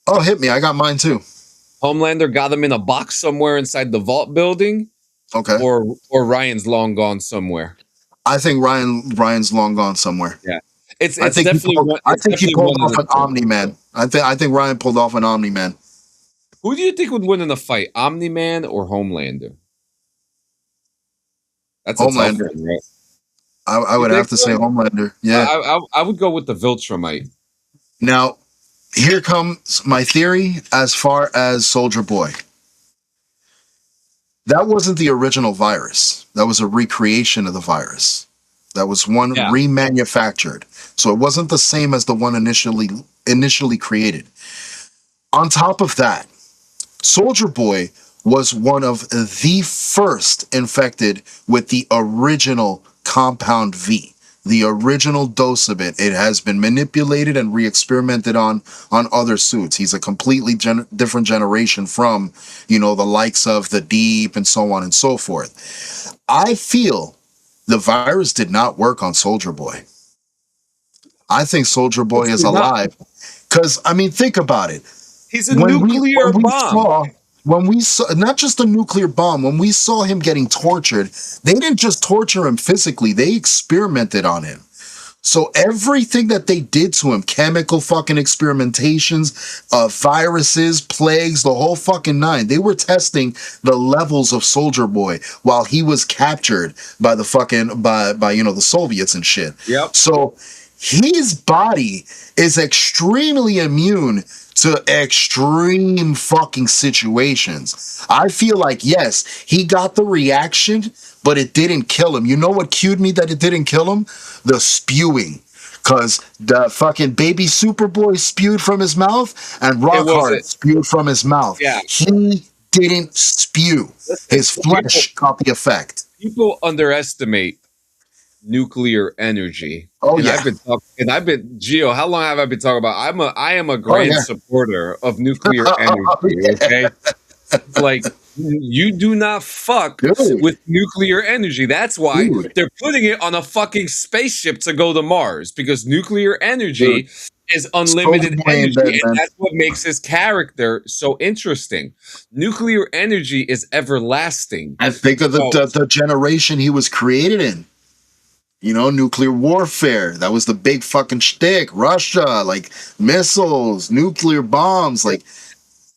Oh, hit me. I got mine too. Homelander got him in a box somewhere inside the vault building. Okay. Or Ryan's long gone somewhere. I think Ryan's long gone somewhere. Yeah. I think he pulled off an Omni-Man. I think Ryan pulled off an Omni-Man. Who do you think would win in a fight, Omni-Man or Homelander? That's Homelander. One, right? I would have to say Homelander. Yeah. I would go with the Viltrumite. Now, here comes my theory as far as Soldier Boy. That wasn't the original virus. That was a recreation of the virus. That was one remanufactured. So it wasn't the same as the one initially created. On top of that, Soldier Boy was one of the first infected with the original Compound V. the original dose of it, it has been manipulated and re-experimented on other suits. He's a completely different generation from, the likes of the Deep and so on and so forth. I feel the virus did not work on Soldier Boy. I think Soldier Boy is alive. Because, think about it. He's a nuclear bomb. When we saw, not just a nuclear bomb, when we saw him getting tortured, they didn't just torture him physically, they experimented on him. So everything that they did to him, chemical fucking experimentations, viruses, plagues, the whole fucking nine, they were testing the levels of Soldier Boy while he was captured by the fucking, by the Soviets and shit. Yep. So his body is extremely immune to extreme fucking situations. I feel like, yes, he got the reaction, but it didn't kill him. You know what cued me that it didn't kill him? The spewing. Because the fucking baby Superboy spewed from his mouth and Rockhart spewed from his mouth. Yeah. He didn't spew. His flesh got the effect. People underestimate nuclear energy. Oh, and yeah. I've been Gio, how long have I been talking about? I am a grand supporter of nuclear energy. Okay. Like, you do not fuck with nuclear energy. That's why they're putting it on a fucking spaceship to go to Mars, because nuclear energy is unlimited energy, and that's what makes his character so interesting. Nuclear energy is everlasting. I think of the generation he was created in. Nuclear warfare. That was the big fucking shtick. Russia, like missiles, nuclear bombs, like.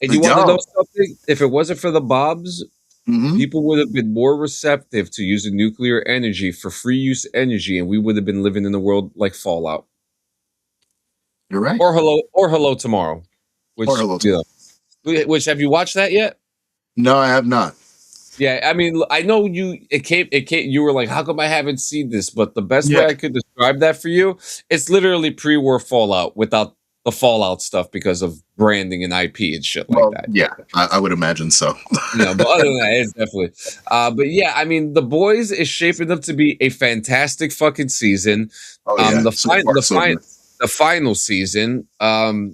And you want to know something? If it wasn't for the bombs, people would have been more receptive to using nuclear energy for free use energy, and we would have been living in a world like Fallout. You're right. Or Hello Tomorrow. Which have you watched that yet? No, I have not. Yeah, I know it came, you were like, how come I haven't seen this? But the best way I could describe that for you, it's literally pre-war Fallout without the Fallout stuff because of branding and IP and shit like that. Yeah, I would imagine so. But other than that, it's definitely. But yeah, The Boys is shaping up to be a fantastic fucking season. The final season,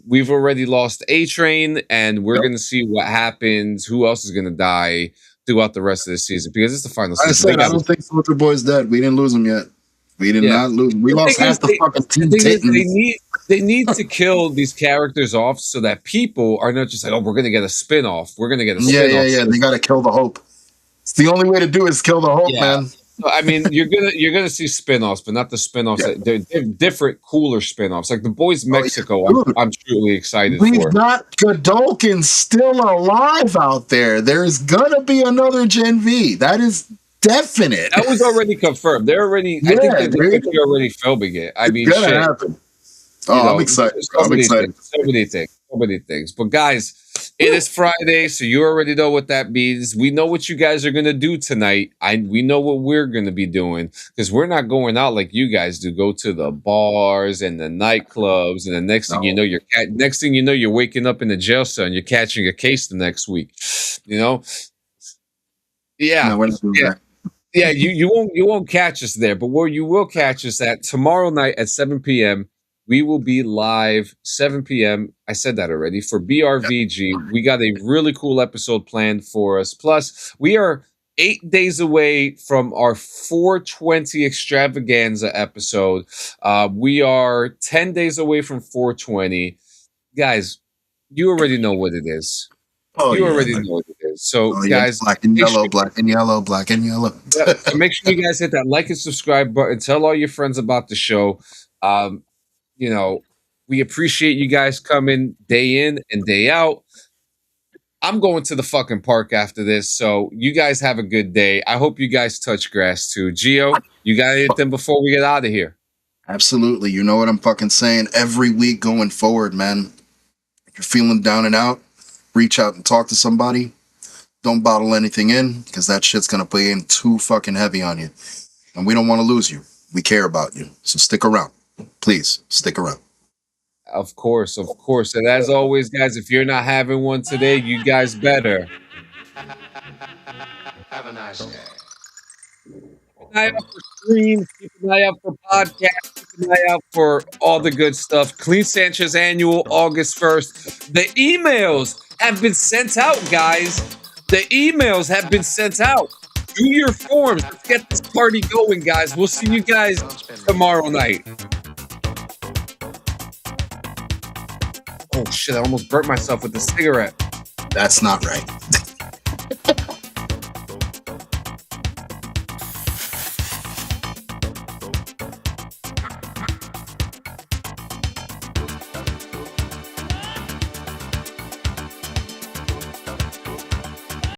we've already lost A-Train, and we're going to see what happens, who else is going to die throughout the rest of the season, because it's the final season. I don't think Soldier Boy's dead. We didn't lose him yet. We did not lose him. We lost half the fucking team. They need to kill these characters off so that people are not just like, oh, we're going to get a spin-off. We're going to get a spin-off. Yeah. They got to kill the hope. It's the only way to do it is kill the hope, man. You're gonna see spin-offs, but not the spin-offs. They're different, cooler spin-offs. Like The Boys Mexico, I'm truly excited for. We've got Godolkin still alive out there. There's gonna be another Gen V. That is definite. That was already confirmed. They're already. I think they're already filming it. It's gonna happen. I'm excited. I'm excited. So many things. But guys, it is Friday, so you already know what that means. We know what you guys are gonna do tonight. We know what we're gonna be doing, because we're not going out like you guys do. Go to the bars and the nightclubs, and the next thing you know, you're waking up in the jail cell and you're catching a case the next week. Yeah. Yeah, you won't catch us there, but where you will catch us at tomorrow night at 7 p.m. We will be live 7 p.m. I said that already for BRVG. We got a really cool episode planned for us. Plus, we are 8 days away from our 420 extravaganza episode. We are 10 days away from 420. Guys, you already know what it is. You already know what it is. So, guys, black and yellow, black and yellow, black and yellow. So make sure you guys hit that like and subscribe button. Tell all your friends about the show. We appreciate you guys coming day in and day out. I'm going to the fucking park after this, so you guys have a good day. I hope you guys touch grass too. Gio, you got anything before we get out of here? Absolutely. You know what I'm fucking saying every week going forward, man. If you're feeling down and out, reach out and talk to somebody. Don't bottle anything in, because that shit's going to play in too fucking heavy on you. And we don't want to lose you. We care about you. So stick around. Please, stick around. Of course. And as always, guys, if you're not having one today, you guys better. Have a nice day. an eye out for streams. Keep an eye out for podcasts. Keep an eye out for all the good stuff. Clean Sanchez Annual, August 1st. The emails have been sent out, guys. The emails have been sent out. Do your forms. Let's get this party going, guys. We'll see you guys tomorrow night. Oh, shit. I almost burnt myself with the cigarette. That's not right.